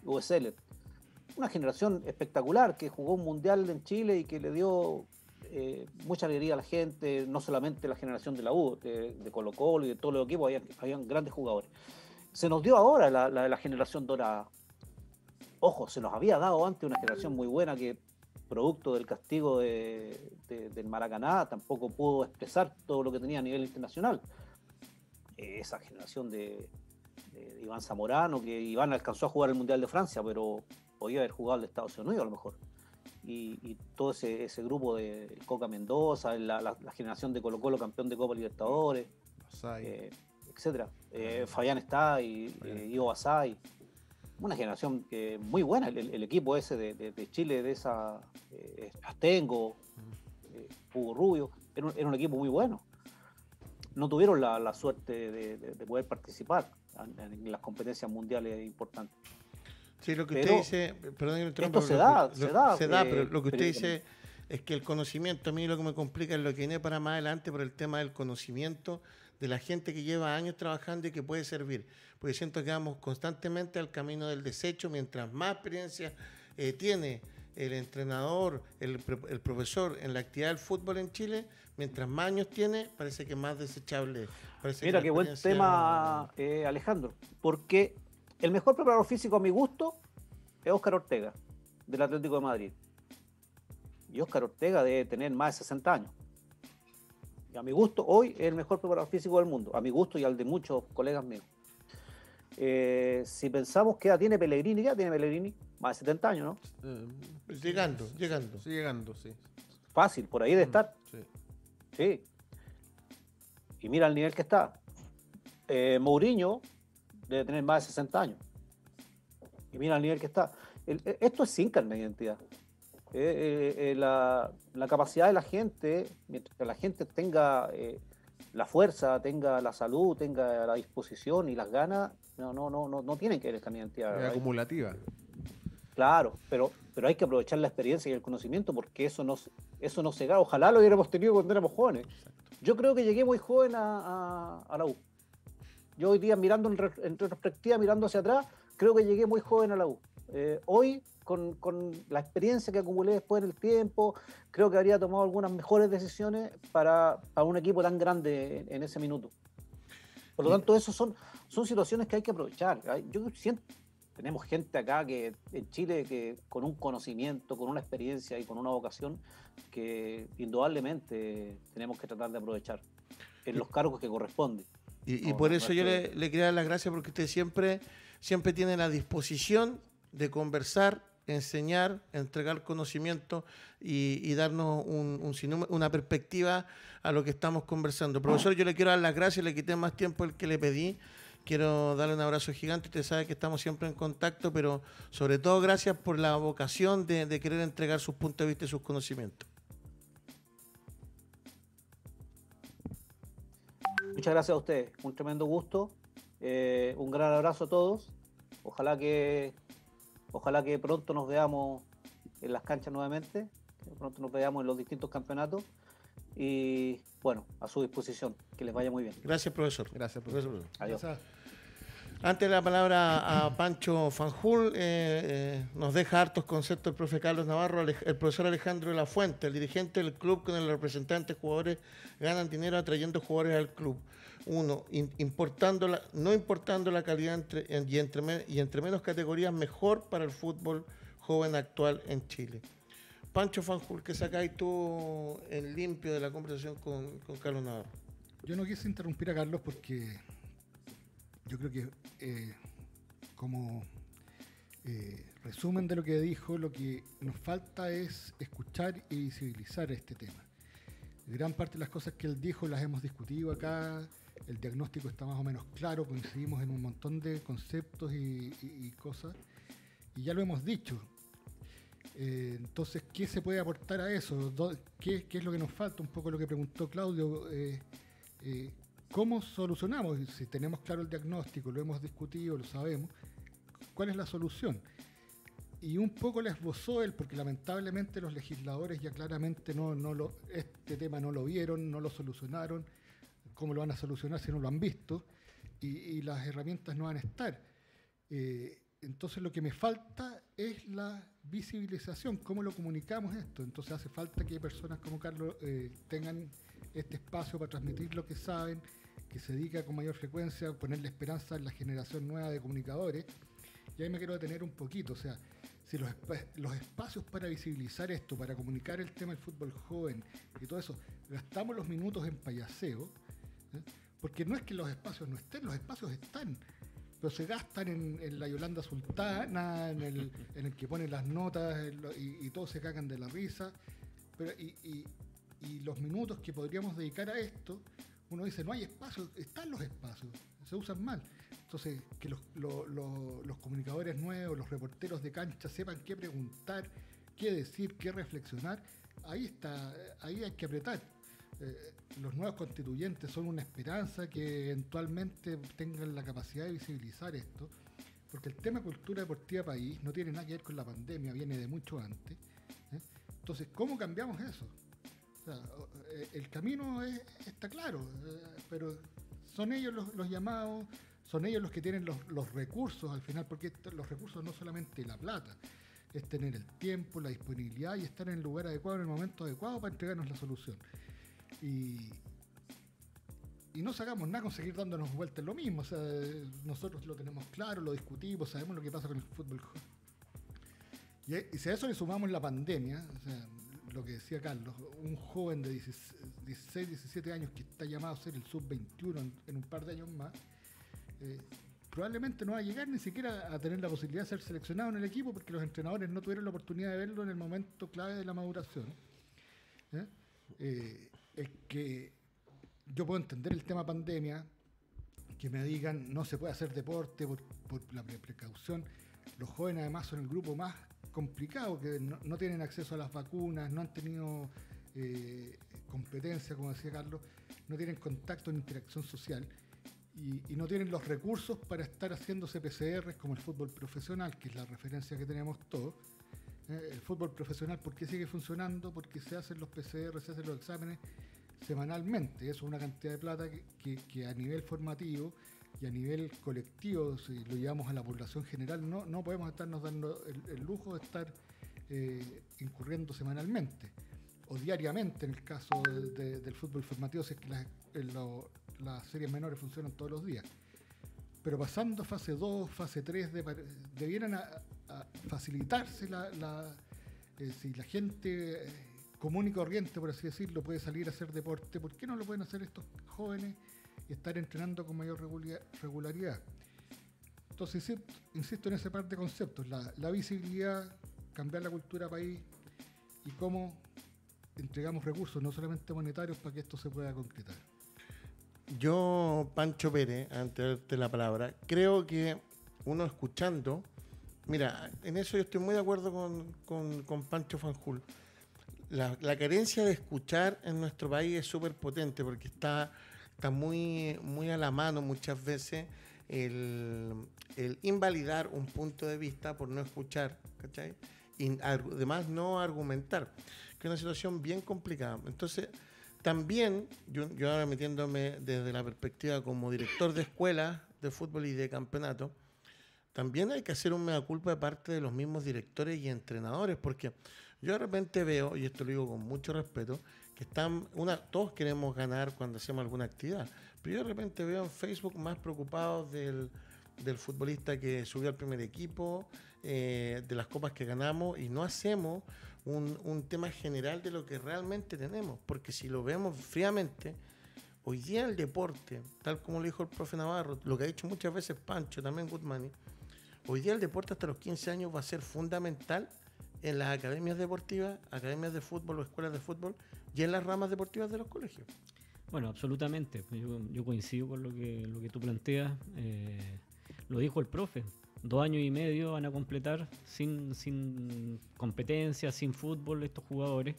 Uwe Seller. Una generación espectacular que jugó un mundial en Chile y que le dio mucha alegría a la gente, no solamente la generación de la U, de Colo Colo y de todos los equipos, habían grandes jugadores. Se nos dio ahora la generación dorada. Ojo, se nos había dado antes una generación muy buena que, producto del castigo del Maracaná, tampoco pudo expresar todo lo que tenía a nivel internacional. Esa generación de Iván Zamorano, que Iván alcanzó a jugar el Mundial de Francia, pero podía haber jugado el de Estados Unidos a lo mejor. Y todo ese grupo de Coca Mendoza, la generación de Colo Colo, campeón de Copa Libertadores, etcétera. Fabián está y Ivo Basay. Una generación muy buena, el equipo ese de Chile, de esa Astengo, Hugo Rubio, era un equipo muy bueno. No tuvieron la suerte de poder participar en las competencias mundiales importantes. Sí, lo que usted dice, perdón que me interrumpa, esto se da, pero lo que usted dice es que el conocimiento, a mí lo que me complica es lo que viene para más adelante por el tema del conocimiento de la gente que lleva años trabajando y que puede servir. Porque siento que vamos constantemente al camino del desecho, mientras más experiencia tiene el entrenador, el profesor en la actividad del fútbol en Chile, mientras más años tiene, parece que más desechable. Mira, qué buen tema, Alejandro, porque el mejor preparador físico a mi gusto es Óscar Ortega, del Atlético de Madrid. Y Óscar Ortega debe tener más de 60 años. Y a mi gusto, hoy es el mejor preparador físico del mundo. A mi gusto y al de muchos colegas míos. Si pensamos que tiene Pellegrini, ¿qué tiene Pellegrini? Más de 70 años, ¿no? Llegando. Sí, llegando, sí. Fácil, por ahí de estar. Sí. Y mira el nivel que está. Mourinho debe tener más de 60 años. mira el nivel que está. Esto es sin carnet de identidad. La capacidad de la gente, mientras que la gente tenga la fuerza, tenga la salud, tenga la disposición y las ganas, no tienen que ver el carnet de identidad. Es acumulativa. Claro, pero hay que aprovechar la experiencia y el conocimiento porque eso no se gana. Ojalá lo hubiéramos tenido cuando éramos jóvenes. Yo creo que llegué muy joven a la U. Yo hoy día mirando en retrospectiva, mirando hacia atrás, creo que llegué muy joven a la U. Hoy, con la experiencia que acumulé después en el tiempo, creo que habría tomado algunas mejores decisiones para un equipo tan grande en ese minuto. Por lo tanto, eso son situaciones que hay que aprovechar. Yo siento, tenemos gente acá que en Chile que con un conocimiento, con una experiencia y con una vocación que indudablemente tenemos que tratar de aprovechar en los cargos que corresponden. Y por eso yo le quería dar las gracias porque usted siempre tiene la disposición de conversar, enseñar, entregar conocimiento y darnos una perspectiva a lo que estamos conversando. Profesor, yo le quiero dar las gracias, le quité más tiempo del que le pedí. Quiero darle un abrazo gigante, usted sabe que estamos siempre en contacto, pero sobre todo gracias por la vocación de querer entregar sus puntos de vista y sus conocimientos. Muchas gracias a ustedes, un tremendo gusto, un gran abrazo a todos, ojalá que pronto nos veamos en las canchas nuevamente, que pronto nos veamos en los distintos campeonatos y bueno, a su disposición, que les vaya muy bien. Gracias, profesor. Gracias, profesor. Adiós. Antes de la palabra a Pancho Fanjul, nos deja hartos conceptos el profe Carlos Navarro. El profesor Alejandro de la Fuente, el dirigente del club con el representante, jugadores ganan dinero atrayendo jugadores al club. Uno, no importando la calidad y entre menos categorías, mejor para el fútbol joven actual en Chile. Pancho Fanjul, ¿qué sacáis tú en limpio de la conversación con Carlos Navarro? Yo no quise interrumpir a Carlos porque yo creo que como resumen de lo que dijo, lo que nos falta es escuchar y visibilizar este tema. Gran parte de las cosas que él dijo las hemos discutido acá, el diagnóstico está más o menos claro, coincidimos en un montón de conceptos y cosas, y ya lo hemos dicho. Entonces, ¿qué se puede aportar a eso? ¿Qué es lo que nos falta? Un poco lo que preguntó Claudio. ¿Cómo solucionamos? Si tenemos claro el diagnóstico, lo hemos discutido, lo sabemos, ¿cuál es la solución? Y un poco la esbozó él, porque lamentablemente los legisladores ya claramente este tema no lo vieron, no lo solucionaron. ¿Cómo lo van a solucionar si no lo han visto? Y las herramientas no van a estar. Entonces lo que me falta es la visibilización, cómo lo comunicamos esto. Entonces hace falta que personas como Carlos tengan este espacio para transmitir lo que saben, que se dedica con mayor frecuencia a ponerle esperanza en la generación nueva de comunicadores. Y ahí me quiero detener un poquito, o sea, si los espacios para visibilizar esto, para comunicar el tema del fútbol joven y todo eso, gastamos los minutos en payaseo, porque no es que los espacios no estén, los espacios están, pero se gastan en la Yolanda Sultana, en el que ponen las notas y todos se cagan de la risa, pero y los minutos que podríamos dedicar a esto, uno dice, no hay espacio, están los espacios, se usan mal. Entonces, que los comunicadores nuevos, los reporteros de cancha sepan qué preguntar, qué decir, qué reflexionar, ahí hay que apretar. Los nuevos constituyentes son una esperanza que eventualmente tengan la capacidad de visibilizar esto, porque el tema cultura deportiva país no tiene nada que ver con la pandemia, viene de mucho antes. Entonces, ¿cómo cambiamos eso? O sea, el camino está claro, pero son ellos los llamados, son ellos los que tienen los recursos al final, porque los recursos no solamente la plata, es tener el tiempo, la disponibilidad y estar en el lugar adecuado, en el momento adecuado para entregarnos la solución. Y no sacamos nada con seguir dándonos vueltas en lo mismo. O sea, nosotros lo tenemos claro, lo discutimos, sabemos lo que pasa con el fútbol. Y si a eso le sumamos la pandemia, o sea, lo que decía Carlos, un joven de 16, 17 años que está llamado a ser el sub-21 en un par de años más, probablemente no va a llegar ni siquiera a tener la posibilidad de ser seleccionado en el equipo porque los entrenadores no tuvieron la oportunidad de verlo en el momento clave de la maduración. Es que yo puedo entender el tema pandemia, que me digan no se puede hacer deporte por la precaución. los jóvenes además son el grupo más complicado, que no tienen acceso a las vacunas, no han tenido competencia, como decía Carlos, no tienen contacto ni interacción social y no tienen los recursos para estar haciéndose PCRs como el fútbol profesional, que es la referencia que tenemos todos. El fútbol profesional, ¿por qué sigue funcionando? Porque se hacen los PCR, se hacen los exámenes semanalmente. Eso es una cantidad de plata que a nivel formativo y a nivel colectivo, si lo llevamos a la población general, no podemos estarnos dando el lujo de estar incurriendo semanalmente o diariamente en el caso del fútbol formativo, si es que las series menores funcionan todos los días. Pero pasando fase 2, fase 3, debieran a facilitarse si la gente común y corriente, por así decirlo, puede salir a hacer deporte, ¿por qué no lo pueden hacer estos jóvenes y estar entrenando con mayor regularidad? Entonces, insisto en ese par de conceptos, la visibilidad, cambiar la cultura país y cómo entregamos recursos, no solamente monetarios, para que esto se pueda concretar. Yo, Pancho Pérez, antes de darte la palabra, creo que uno escuchando, mira, en eso yo estoy muy de acuerdo con Pancho Fanjul. La carencia de escuchar en nuestro país es súper potente porque está muy, muy a la mano muchas veces el invalidar un punto de vista por no escuchar, ¿cachai? Y además no argumentar, que es una situación bien complicada. Entonces, también, yo ahora metiéndome desde la perspectiva como director de escuelas de fútbol y de campeonato, también hay que hacer un mea culpa de parte de los mismos directores y entrenadores, porque yo de repente veo, y esto lo digo con mucho respeto, que todos queremos ganar cuando hacemos alguna actividad, pero yo de repente veo en Facebook más preocupados del futbolista que subió al primer equipo, de las copas que ganamos, y no hacemos un tema general de lo que realmente tenemos, porque si lo vemos fríamente, hoy día el deporte, tal como lo dijo el profe Navarro, lo que ha dicho muchas veces Pancho, también Goodmani, hoy día el deporte hasta los 15 años va a ser fundamental en las academias deportivas, academias de fútbol o escuelas de fútbol y en las ramas deportivas de los colegios. Bueno, absolutamente. Yo coincido con lo que tú planteas. Lo dijo el profe. 2 años y medio van a completar sin competencia, sin fútbol estos jugadores.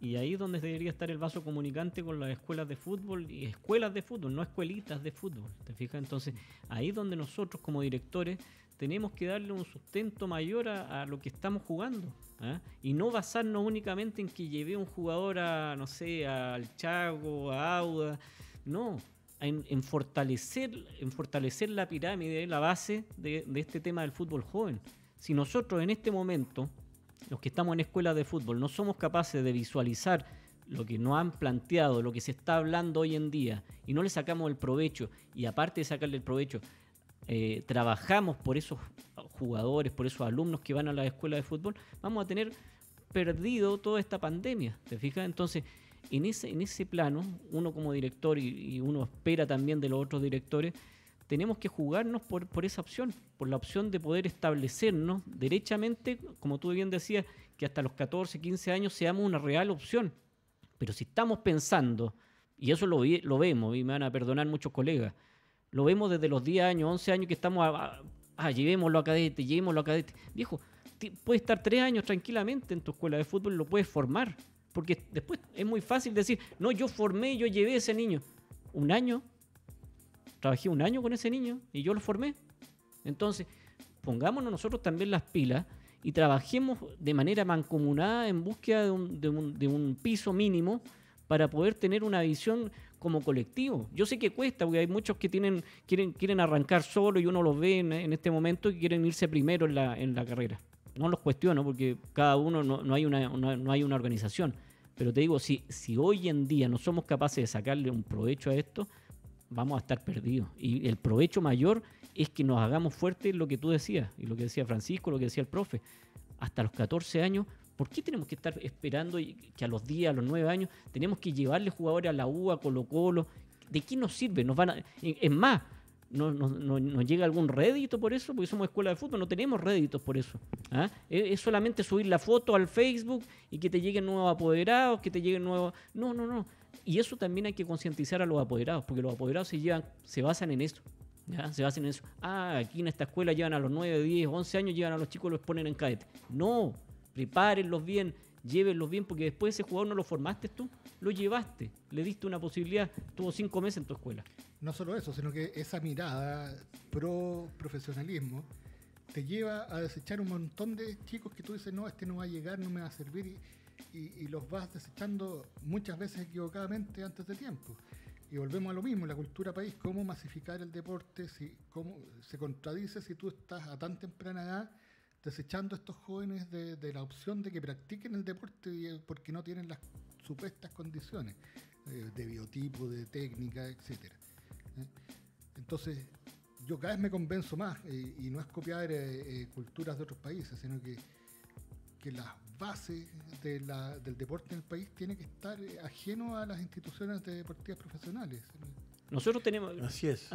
Y ahí es donde debería estar el vaso comunicante con las escuelas de fútbol y escuelas de fútbol, no escuelitas de fútbol. ¿Te fijas? Entonces, ahí es donde nosotros como directores tenemos que darle un sustento mayor a lo que estamos jugando, ¿eh? Y no basarnos únicamente en que llevé un jugador no sé, al Chago, a Auda. No, en fortalecer la pirámide, la base de este tema del fútbol joven. Si nosotros en este momento, los que estamos en escuelas de fútbol, no somos capaces de visualizar lo que nos han planteado, lo que se está hablando hoy en día, y no le sacamos el provecho, y aparte de sacarle el provecho, trabajamos por esos jugadores, por esos alumnos que van a la escuela de fútbol, vamos a tener perdido toda esta pandemia, ¿te fijas? Entonces, en ese plano, uno como director y uno espera también de los otros directores, tenemos que jugarnos por esa opción, por la opción de poder establecernos derechamente, como tú bien decías, que hasta los 14, 15 años seamos una real opción. Pero si estamos pensando, y eso lo vemos, y me van a perdonar muchos colegas, lo vemos desde los 10 años, 11 años que estamos llevémoslo a cadete. Viejo, puedes estar 3 años tranquilamente en tu escuela de fútbol y lo puedes formar. Porque después es muy fácil decir, no, yo llevé a ese niño. Trabajé 1 año con ese niño y yo lo formé. Entonces, pongámonos nosotros también las pilas y trabajemos de manera mancomunada en búsqueda de un piso mínimo para poder tener una visión como colectivo. Yo sé que cuesta, porque hay muchos que quieren arrancar solo y uno los ve en este momento y quieren irse primero en la carrera. No los cuestiono porque cada uno no hay una organización. Pero te digo, si hoy en día no somos capaces de sacarle un provecho a esto, vamos a estar perdidos. Y el provecho mayor es que nos hagamos fuertes, lo que tú decías, y lo que decía Francisco, lo que decía el profe. Hasta los 14 años, ¿por qué tenemos que estar esperando que a los 10, a los 9 años, tenemos que llevarle jugadores a la U, a Colo-Colo? ¿De qué nos sirve? Es más, ¿nos llega algún rédito por eso? Porque somos escuela de fútbol, no tenemos réditos por eso. ¿Ah? Es solamente subir la foto al Facebook y que te lleguen nuevos apoderados, que te lleguen nuevos... No. Y eso también hay que concientizar a los apoderados, porque los apoderados se basan en eso, ¿Ya? Se basan en eso. Aquí en esta escuela llevan a los 9, 10, 11 años, llevan a los chicos y los ponen en cadete. No, prepárenlos bien, llévenlos bien, porque después ese jugador no lo formaste tú, lo llevaste, le diste una posibilidad, tuvo 5 meses en tu escuela. No solo eso, sino que esa mirada pro profesionalismo te lleva a desechar un montón de chicos que tú dices, no, este no va a llegar, no me va a servir, y los vas desechando muchas veces equivocadamente antes de tiempo. Y volvemos a lo mismo, la cultura país, cómo masificar el deporte, cómo se contradice si tú estás a tan temprana edad desechando a estos jóvenes de la opción de que practiquen el deporte porque no tienen las supuestas condiciones de biotipo, de técnica, etcétera. Entonces, yo cada vez me convenzo más, y no es copiar culturas de otros países, sino que las bases del deporte en el país tiene que estar ajeno a las instituciones deportivas profesionales. Nosotros tenemos, Así es.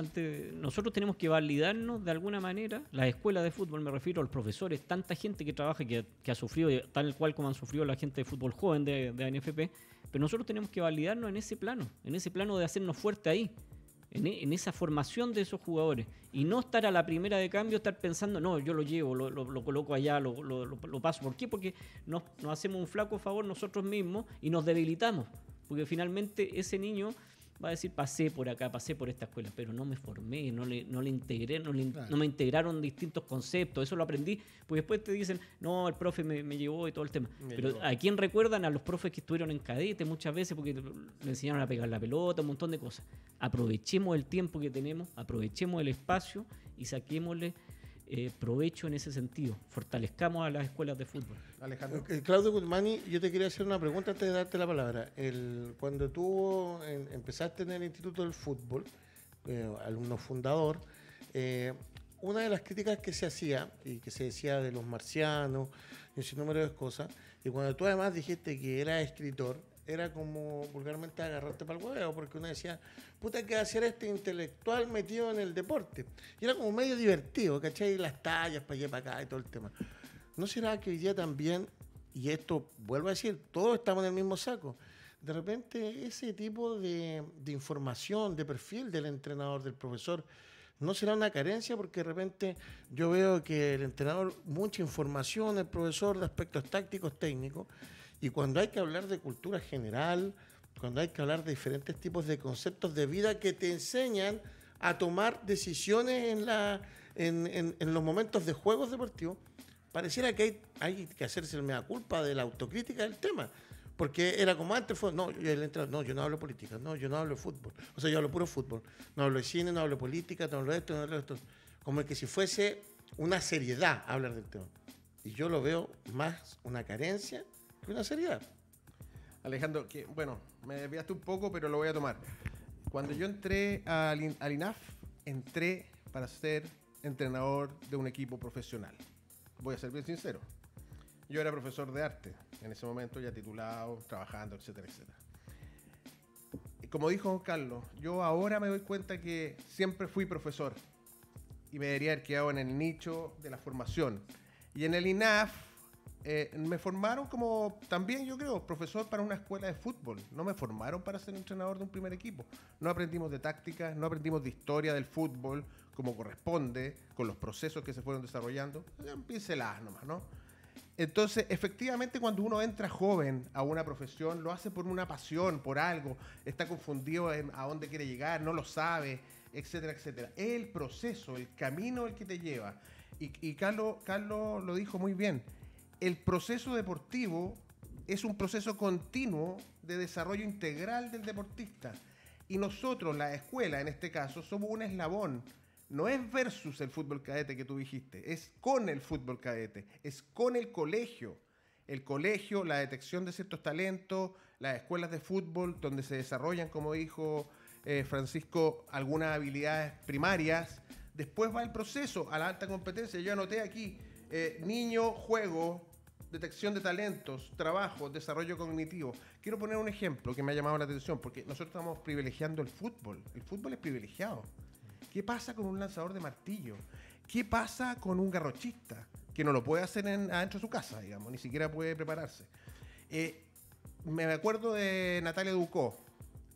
Nosotros tenemos que validarnos de alguna manera, las escuelas de fútbol, me refiero a los profesores, tanta gente que trabaja, que ha sufrido, tal cual como han sufrido la gente de fútbol joven de ANFP, pero nosotros tenemos que validarnos en ese plano de hacernos fuerte ahí, en esa formación de esos jugadores, y no estar a la primera de cambio, estar pensando, no, yo lo llevo, lo coloco allá, lo paso. ¿Por qué? Porque nos hacemos un flaco favor nosotros mismos y nos debilitamos, porque finalmente ese niño va a decir, pasé por acá, pasé por esta escuela, pero no me formé, no le integré, no me integraron distintos conceptos, eso lo aprendí, porque después te dicen, no, el profe me llevó y todo el tema. Pero ¿a quién recuerdan? A los profes que estuvieron en cadete muchas veces, porque le enseñaron a pegar la pelota, un montón de cosas. Aprovechemos el tiempo que tenemos, aprovechemos el espacio y saquémosle provecho en ese sentido. Fortalezcamos a las escuelas de fútbol. Alejandro. Claudio Guzmani, yo te quería hacer una pregunta antes de darte la palabra. Cuando tú empezaste en el Instituto del Fútbol, alumno fundador, una de las críticas que se hacía y que se decía de los marcianos y un sinnúmero de cosas, y cuando tú además dijiste que eras escritor, era como vulgarmente agarrarte para el huevo, porque uno decía, puta, ¿qué va a hacer este intelectual metido en el deporte? Y era como medio divertido, ¿cachai? Las tallas para allá, para acá y todo el tema. ¿No será que hoy día también, y esto vuelvo a decir, todos estamos en el mismo saco, de repente ese tipo de información, de perfil del entrenador, del profesor, no será una carencia? Porque de repente yo veo que el entrenador, mucha información, el profesor de aspectos tácticos, técnicos, y cuando hay que hablar de cultura general, cuando hay que hablar de diferentes tipos de conceptos de vida que te enseñan a tomar decisiones en los momentos de juegos deportivos, pareciera que hay que hacerse el mea culpa de la autocrítica del tema. Porque era como antes, yo no hablo política, no, yo no hablo de fútbol. O sea, yo hablo puro fútbol. No hablo de cine, no hablo de política, no hablo de esto, no hablo de esto. Como que si fuese una seriedad hablar del tema. Y yo lo veo más una carencia que una seriedad. Alejandro, que bueno, me desviaste un poco, pero lo voy a tomar. Cuando yo entré al INAF, entré para ser entrenador de un equipo profesional. Voy a ser bien sincero. Yo era profesor de arte, en ese momento ya titulado, trabajando, etcétera, etcétera. Y como dijo Juan Carlos, yo ahora me doy cuenta que siempre fui profesor y me debería haber quedado en el nicho de la formación. Y en el INAF me formaron como, también yo creo, profesor para una escuela de fútbol. No me formaron para ser entrenador de un primer equipo. No aprendimos de tácticas, no aprendimos de historia del fútbol como corresponde, con los procesos que se fueron desarrollando. Pinceladas nomás, ¿no? Entonces, efectivamente, cuando uno entra joven a una profesión, lo hace por una pasión, por algo, está confundido en a dónde quiere llegar, no lo sabe, etcétera, etcétera. Es el proceso, el camino el que te lleva. Y Carlos lo dijo muy bien. El proceso deportivo es un proceso continuo de desarrollo integral del deportista. Y nosotros, la escuela en este caso, somos un eslabón. No es versus el fútbol cadete que tú dijiste, es con el fútbol cadete, es con el colegio. El colegio, la detección de ciertos talentos, las escuelas de fútbol donde se desarrollan, como dijo Francisco, algunas habilidades primarias. Después va el proceso a la alta competencia. Yo anoté aquí, niño, juego, detección de talentos, trabajo, desarrollo cognitivo. Quiero poner un ejemplo que me ha llamado la atención, porque nosotros estamos privilegiando el fútbol. El fútbol es privilegiado. ¿Qué pasa con un lanzador de martillo? ¿Qué pasa con un garrochista? Que no lo puede hacer adentro de su casa, digamos, ni siquiera puede prepararse. Me acuerdo de Natalia Ducó.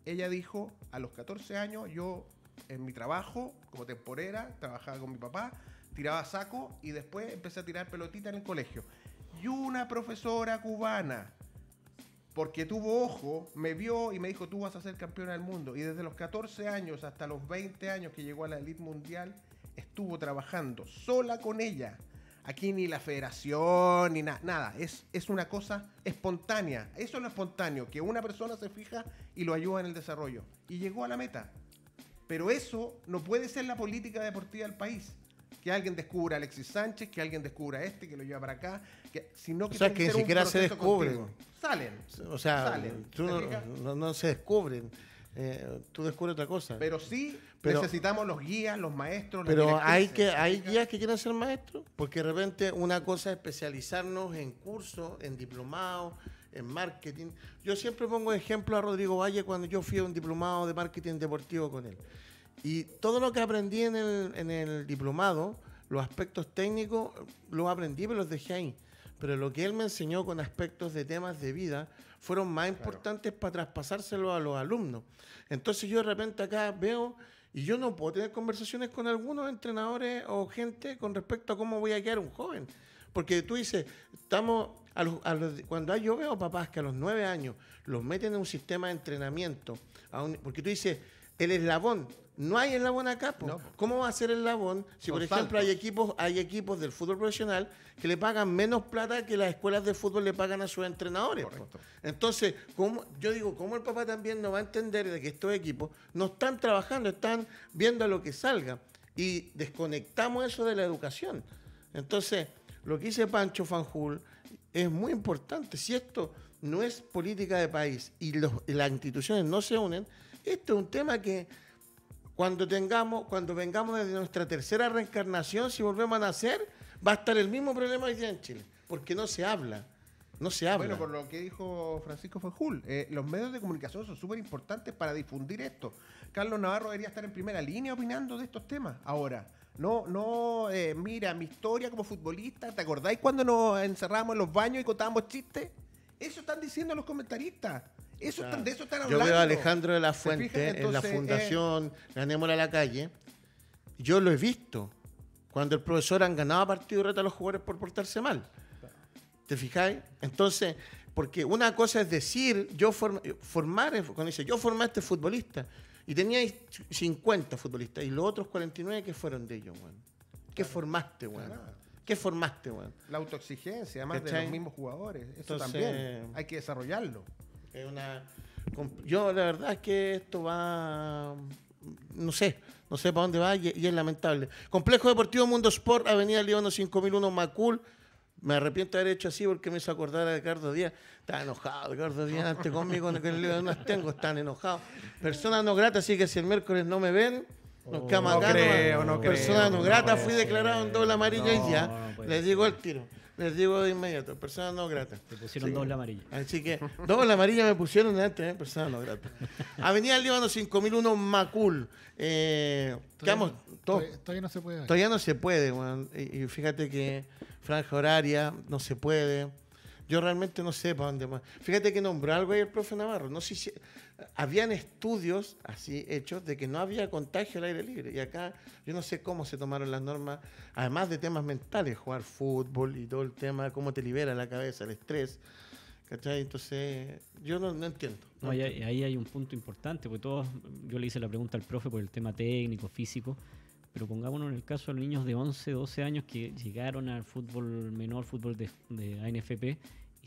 Ella dijo, a los 14 años yo en mi trabajo, como temporera, trabajaba con mi papá, tiraba saco y después empecé a tirar pelotita en el colegio. Y una profesora cubana, porque tuvo ojo, me vio y me dijo, tú vas a ser campeona del mundo. Y desde los 14 años hasta los 20 años que llegó a la elite mundial, estuvo trabajando sola con ella. Aquí ni la federación, ni nada. Es una cosa espontánea. Eso es lo espontáneo, que una persona se fija y lo ayuda en el desarrollo. Y llegó a la meta. Pero eso no puede ser la política deportiva del país. Que alguien descubra a Alexis Sánchez, que alguien descubra que lo lleva para acá, sino que, o sea, que ni siquiera se descubren. Continuo. Salen. O sea, salen, no se descubren. Tú descubres otra cosa. Pero sí necesitamos los guías, los maestros. Pero hay guías que quieren ser maestros, porque de repente una cosa es especializarnos en cursos, en diplomados, en marketing. Yo siempre pongo ejemplo a Rodrigo Valle cuando yo fui a un diplomado de marketing deportivo con él. Y todo lo que aprendí en el diplomado, los aspectos técnicos, los aprendí pero los dejé ahí. Pero lo que él me enseñó con aspectos de temas de vida fueron más importantes para traspasárselo a los alumnos. Entonces yo de repente acá veo, y yo no puedo tener conversaciones con algunos entrenadores o gente con respecto a cómo voy a quedar un joven. Porque tú dices, cuando yo veo papás que a los 9 años los meten en un sistema de entrenamiento, porque tú dices, el eslabón, no hay eslabón acá, po. No. ¿Cómo va a ser el eslabón si, por ejemplo, hay equipos del fútbol profesional que le pagan menos plata que las escuelas de fútbol le pagan a sus entrenadores? Entonces, yo digo, ¿cómo el papá también no va a entender de que estos equipos no están trabajando, están viendo a lo que salga? Y desconectamos eso de la educación. Entonces, lo que dice Pancho Fanjul es muy importante. Si esto no es política de país y las instituciones no se unen, esto es un tema que cuando vengamos desde nuestra tercera reencarnación, si volvemos a nacer, va a estar el mismo problema hoy día en Chile, porque no se habla. Bueno, por lo que dijo Francisco Fanjul, los medios de comunicación son súper importantes para difundir esto. Carlos Navarro debería estar en primera línea opinando de estos temas. Ahora, mira, mi historia como futbolista, ¿te acordáis cuando nos encerrábamos en los baños y contábamos chistes? Eso están diciendo los comentaristas. De eso están hablando. Yo veo a Alejandro de la Fuente en la fundación Ganémosla a la Calle. Yo lo he visto. Cuando el profesor han ganado partido y reta a los jugadores por portarse mal. ¿Te fijáis? Entonces, porque una cosa es decir, cuando dice, yo formé a este futbolista, y teníais 50 futbolistas, y los otros 49, ¿qué fueron de ellos, weón? ¿Qué formaste, weón? ¿Qué formaste, weón? La autoexigencia, además de los mismos jugadores. Eso también hay que desarrollarlo. Yo la verdad es que esto va, no sé para dónde va y es lamentable. Complejo Deportivo Mundo Sport, Avenida Líbano 5001 Macul. Me arrepiento de haber hecho así porque me hizo acordar a Ricardo Díaz. Estaba enojado Ricardo Díaz antes conmigo, que el Líbano no tengo, están enojados. Persona no grata, así que si el miércoles no me ven, nos quedamos acá. No creo. Persona no grata, fui declarado en doble amarilla y ya. Les digo el tiro. Les digo de inmediato, persona no grata. Te pusieron doble amarilla. Así que doble amarilla me pusieron antes, persona no grata. Avenida Líbano 5001 Macul. Todavía no se puede. Todavía no se puede, man. Y fíjate que franja horaria no se puede. Yo realmente no sé para dónde más. Fíjate que nombró algo ahí el profe Navarro. No sé si habían estudios así hechos de que no había contagio al aire libre. Y acá yo no sé cómo se tomaron las normas, además de temas mentales, jugar fútbol y todo el tema, cómo te libera la cabeza, el estrés. ¿Cachai? Entonces, yo no entiendo. Ahí hay un punto importante, porque yo le hice la pregunta al profe por el tema técnico, físico, pero pongámonos en el caso de los niños de 11, 12 años que llegaron al fútbol menor, fútbol de ANFP,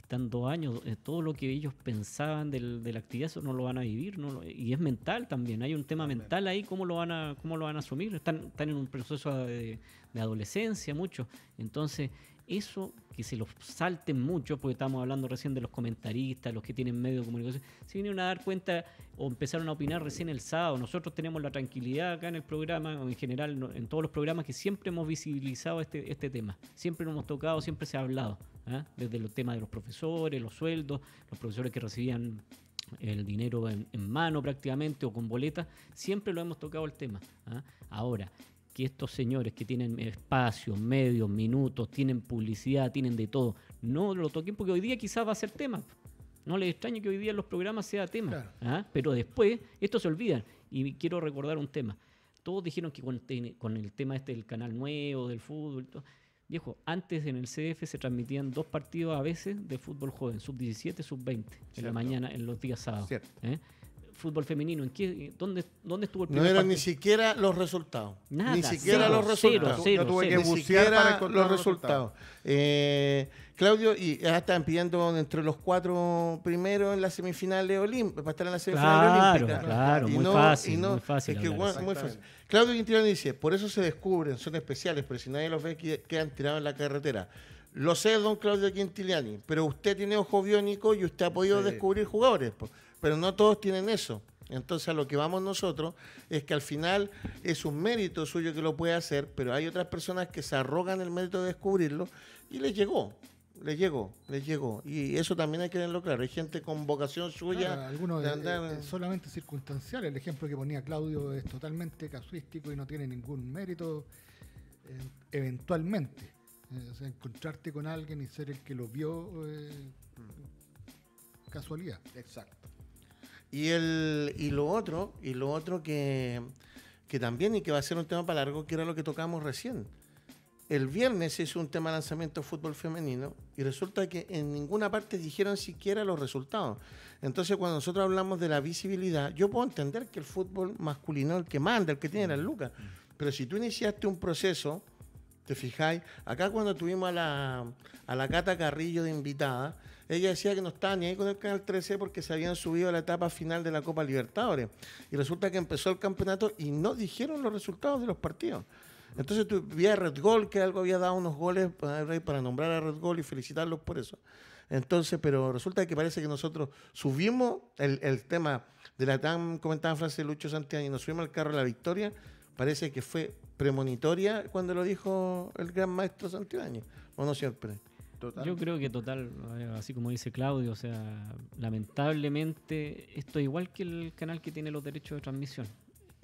están 2 años, todo lo que ellos pensaban de la actividad, eso no lo van a vivir, y es mental también, hay un tema mental ahí, cómo lo van a asumir, están en un proceso de adolescencia mucho, entonces eso que se los salten mucho, porque estamos hablando recién de los comentaristas, los que tienen medios de comunicación, se vinieron a dar cuenta o empezaron a opinar recién el sábado. Nosotros tenemos la tranquilidad acá en el programa, o en general en todos los programas, que siempre hemos visibilizado este tema. Siempre lo hemos tocado, siempre se ha hablado, desde los temas de los profesores, los sueldos, los profesores que recibían el dinero en mano prácticamente o con boletas, siempre lo hemos tocado el tema. Ahora, que estos señores que tienen espacios, medios, minutos, tienen publicidad, tienen de todo, no lo toquen porque hoy día quizás va a ser tema. No les extraño que hoy día en los programas sea tema, claro. Pero después esto se olvida. Y quiero recordar un tema. Todos dijeron que con el tema del canal nuevo, del fútbol, todo. Viejo, antes en el CF se transmitían 2 partidos a veces de fútbol joven, sub-17, sub-20, en la mañana, en los días sábados. Cierto. Fútbol femenino, ¿dónde estuvo el No primer eran partido? ni siquiera los resultados. Nada, Ni siquiera cero, los resultados. cero, Yo tuve que Ni bucear siquiera para encontrar los resultados. Claudio, y ya estaban pidiendo entre los 4 primeros en la semifinal de Olimpia, para estar en la semifinal olímpica. Claro, Y muy no- fácil, y no- muy fácil Es que, hablar muy así. fácil. Claudio Quintilani dice, por eso se descubren, son especiales, pero si nadie los ve, quedan tirados en la carretera. Lo sé, don Claudio Quintiliani, pero usted tiene ojo biónico y usted ha podido descubrir jugadores, pero no todos tienen eso. Entonces a lo que vamos nosotros es que al final es un mérito suyo que lo puede hacer, pero hay otras personas que se arrogan el mérito de descubrirlo y les llegó. Y eso también hay que tenerlo claro. Hay gente con vocación suya. Claro, algunos de andar- es solamente circunstancial. El ejemplo que ponía Claudio es totalmente casuístico y no tiene ningún mérito eventualmente. O sea, encontrarte con alguien y ser el que lo vio, casualidad. Exacto. Y lo otro que también, y que va a ser un tema para largo, que era lo que tocamos recién. El viernes se hizo un tema de lanzamiento de fútbol femenino y resulta que en ninguna parte dijeron siquiera los resultados. Entonces, cuando nosotros hablamos de la visibilidad, yo puedo entender que el fútbol masculino, el que manda, el que tiene las lucas, pero si tú iniciaste un proceso, te fijáis, acá cuando tuvimos a la Cata Carrillo de invitada, ella decía que no estaba ni ahí con el Canal 13 porque se habían subido a la etapa final de la Copa Libertadores. Y resulta que empezó el campeonato y no dijeron los resultados de los partidos. Entonces tú vi a Red Gol, que algo había dado unos goles para nombrar a Red Gol y felicitarlos por eso. Entonces, pero resulta que parece que nosotros subimos el tema de la tan comentada frase de Lucho Santiago y nos subimos al carro de la victoria. Parece que fue premonitoria cuando lo dijo el gran maestro Santibáñez. ¿O no, señor Pérez? Total. Yo creo que así como dice Claudio, o sea, lamentablemente esto es igual que el canal que tiene los derechos de transmisión.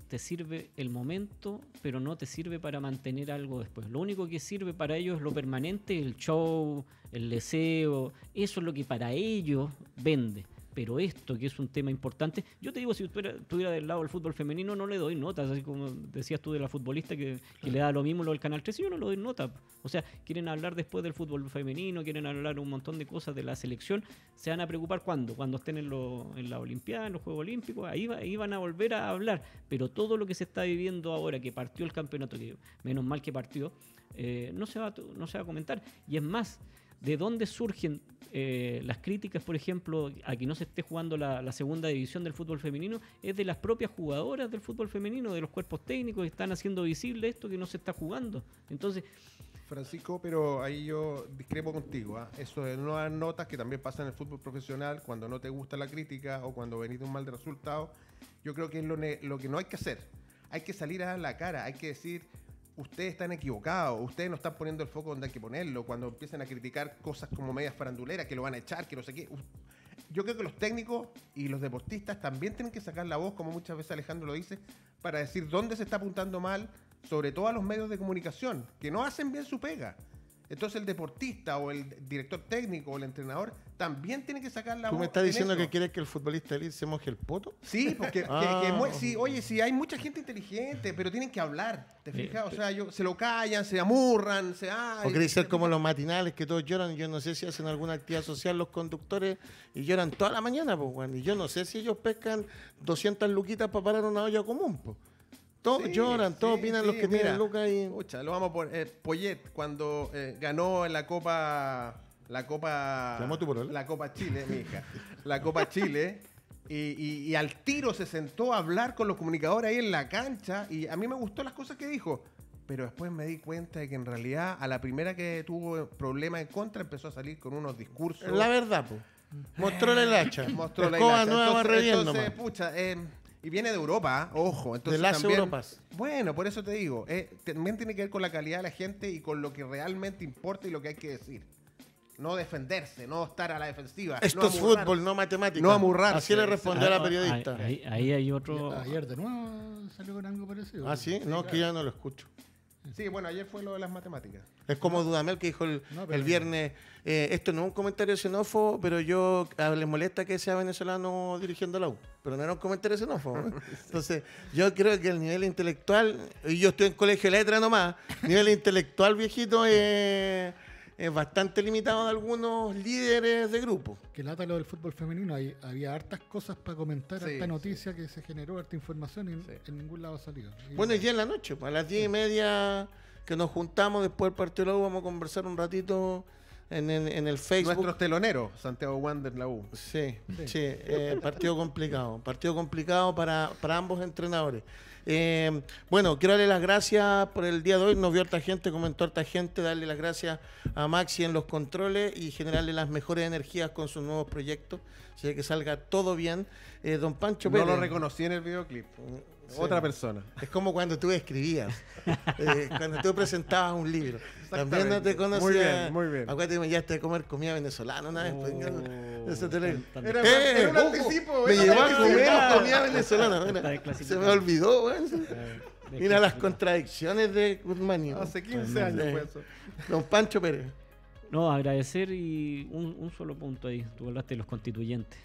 Te sirve el momento, pero no te sirve para mantener algo después. Lo único que sirve para ellos es lo permanente, el show, el deseo, eso es lo que para ellos vende. Pero esto, que es un tema importante, yo te digo, si estuviera del lado del fútbol femenino, no le doy notas, así como decías tú de la futbolista que le da lo mismo lo del Canal 13, yo no le doy nota. O sea, quieren hablar después del fútbol femenino, quieren hablar un montón de cosas de la selección, se van a preocupar ¿cuándo? Cuando estén en la Olimpiada, en los Juegos Olímpicos, ahí van a volver a hablar. Pero todo lo que se está viviendo ahora, que partió el campeonato, que menos mal que partió, no se va a comentar. Y es más, ¿de dónde surgen las críticas, por ejemplo, a que no se esté jugando la segunda división del fútbol femenino? Es de las propias jugadoras del fútbol femenino, de los cuerpos técnicos que están haciendo visible esto que no se está jugando. Entonces, Francisco, pero ahí yo discrepo contigo. Eso de no dar notas, que también pasa en el fútbol profesional, cuando no te gusta la crítica o cuando venís de un mal resultado, yo creo que es lo que no hay que hacer. Hay que salir a dar la cara, hay que decir, ustedes están equivocados, ustedes no están poniendo el foco donde hay que ponerlo, cuando empiezan a criticar cosas como medias faranduleras, que lo van a echar, que no sé qué. Yo creo que los técnicos y los deportistas también tienen que sacar la voz, como muchas veces Alejandro lo dice, para decir dónde se está apuntando mal, sobre todo a los medios de comunicación, que no hacen bien su pega. Entonces el deportista o el director técnico o el entrenador también tiene que sacar la voz. ¿Tú me estás en diciendo eso. que quieres que el futbolista elite se moje el poto? Sí, porque sí, hay mucha gente inteligente, pero tienen que hablar, ¿te fijas? O sea, se lo callan, se amurran, ¿O queréis ser como los matinales que todos lloran? Yo no sé si hacen alguna actividad social los conductores y lloran toda la mañana, pues, bueno. Y yo no sé si ellos pescan 200 luquitas para parar una olla común, pues. Todos Sí, lloran, todos sí, opinan sí, los que mira, tienen lucas y... Pucha, lo vamos a poner. Poyet, cuando ganó en la Copa ¿Llamó tu polola? la Copa Chile, mi hija. La Copa Chile. Y al tiro se sentó a hablar con los comunicadores ahí en la cancha. Y a mí me gustó las cosas que dijo. Pero después me di cuenta de que en realidad a la primera que tuvo problemas en contra empezó a salir con unos discursos. La verdad, pues. Mostróle el hacha. Mostró la Escoba hilacha. nueva barreviendo, entonces, man. pucha, y viene de Europa, ojo. Entonces De las también, Europas. Bueno, por eso te digo, también tiene que ver con la calidad de la gente y con lo que realmente importa y lo que hay que decir. No defenderse, no estar a la defensiva. Esto no es amurrarse. fútbol, no matemática. No amurrarse. Así le respondió a la ah, periodista. ahí hay otro... Ayer de nuevo salió con algo parecido. ¿Ah, sí? No, que ya no lo escucho. Sí, bueno, ayer fue lo de las matemáticas. Es como Dudamel que dijo el pero- viernes, esto no es un comentario xenófobo, pero les molesta que sea venezolano dirigiendo la U. Pero no era un comentario xenófobo. ¿eh? Entonces, yo creo que el nivel intelectual, y yo estoy en colegio de letra nomás, nivel intelectual viejito es bastante limitado de algunos líderes de grupo. Que lata lo del fútbol femenino, había hartas cosas para comentar, Sí, harta noticia que se generó, harta información y Sí. en ningún lado ha salido. Y Bueno, y día en la noche, pues, a las 10:30 que nos juntamos después del partido de la U, vamos a conversar un ratito en el Facebook. Nuestros teloneros, Santiago Wander, la U. Sí, partido complicado para ambos entrenadores. Bueno, quiero darle las gracias por el día de hoy. Nos vio harta gente, comentó harta gente. Darle las gracias a Maxi en los controles y generarle las mejores energías con sus nuevos proyectos. Así que salga todo bien. Don Pancho No Pérez. lo reconocí en el videoclip. Sí. Otra persona. Es como cuando tú escribías, cuando tú presentabas un libro. También no te conocía. Muy bien, muy bien. Acuérdate que me llevaste a comer comida venezolana una vez. pues, eso te lo- Era un ojo, anticipo. me era llevó un a anticipo. comer comida venezolana. Está Mira, se desclasificado. me olvidó, weón. Mira las contradicciones de Guzmán. Hace 15 años Sí. fue eso. Don Pancho Pérez. No, agradecer y un solo punto ahí. Tú hablaste de los constituyentes.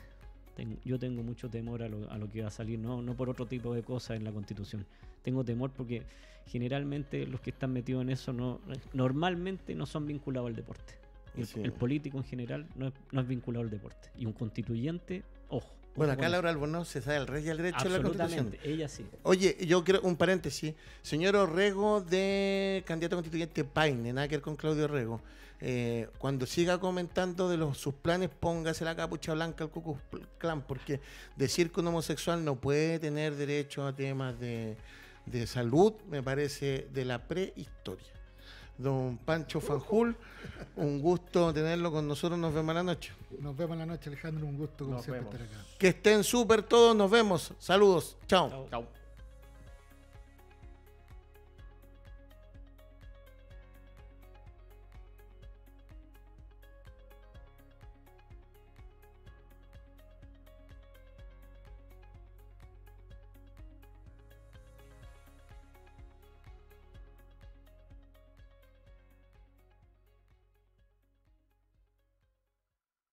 Yo tengo mucho temor a lo que va a salir, no por otro tipo de cosas en la Constitución. Tengo temor porque generalmente los que están metidos en eso normalmente no son vinculados al deporte. Sí. El político en general no es vinculado al deporte. Y un constituyente, ojo. Bueno, ojo acá con Laura Albornoz se sabe el rey y el derecho de la Constitución. absolutamente, ella sí. Oye, yo quiero un paréntesis. Señor Orrego, de candidato constituyente Paine, nada que ver con Claudio Orrego. Cuando siga comentando de sus planes, póngase la capucha blanca al Ku Klux Klan, porque decir que un homosexual no puede tener derecho a temas de salud, me parece de la prehistoria. Don Pancho Fanjul, un gusto tenerlo con nosotros, nos vemos a la noche. Nos vemos en la noche, Alejandro, un gusto como Nos siempre vemos. estar acá. Que estén súper todos, nos vemos. Saludos, chao. Chao. Chau.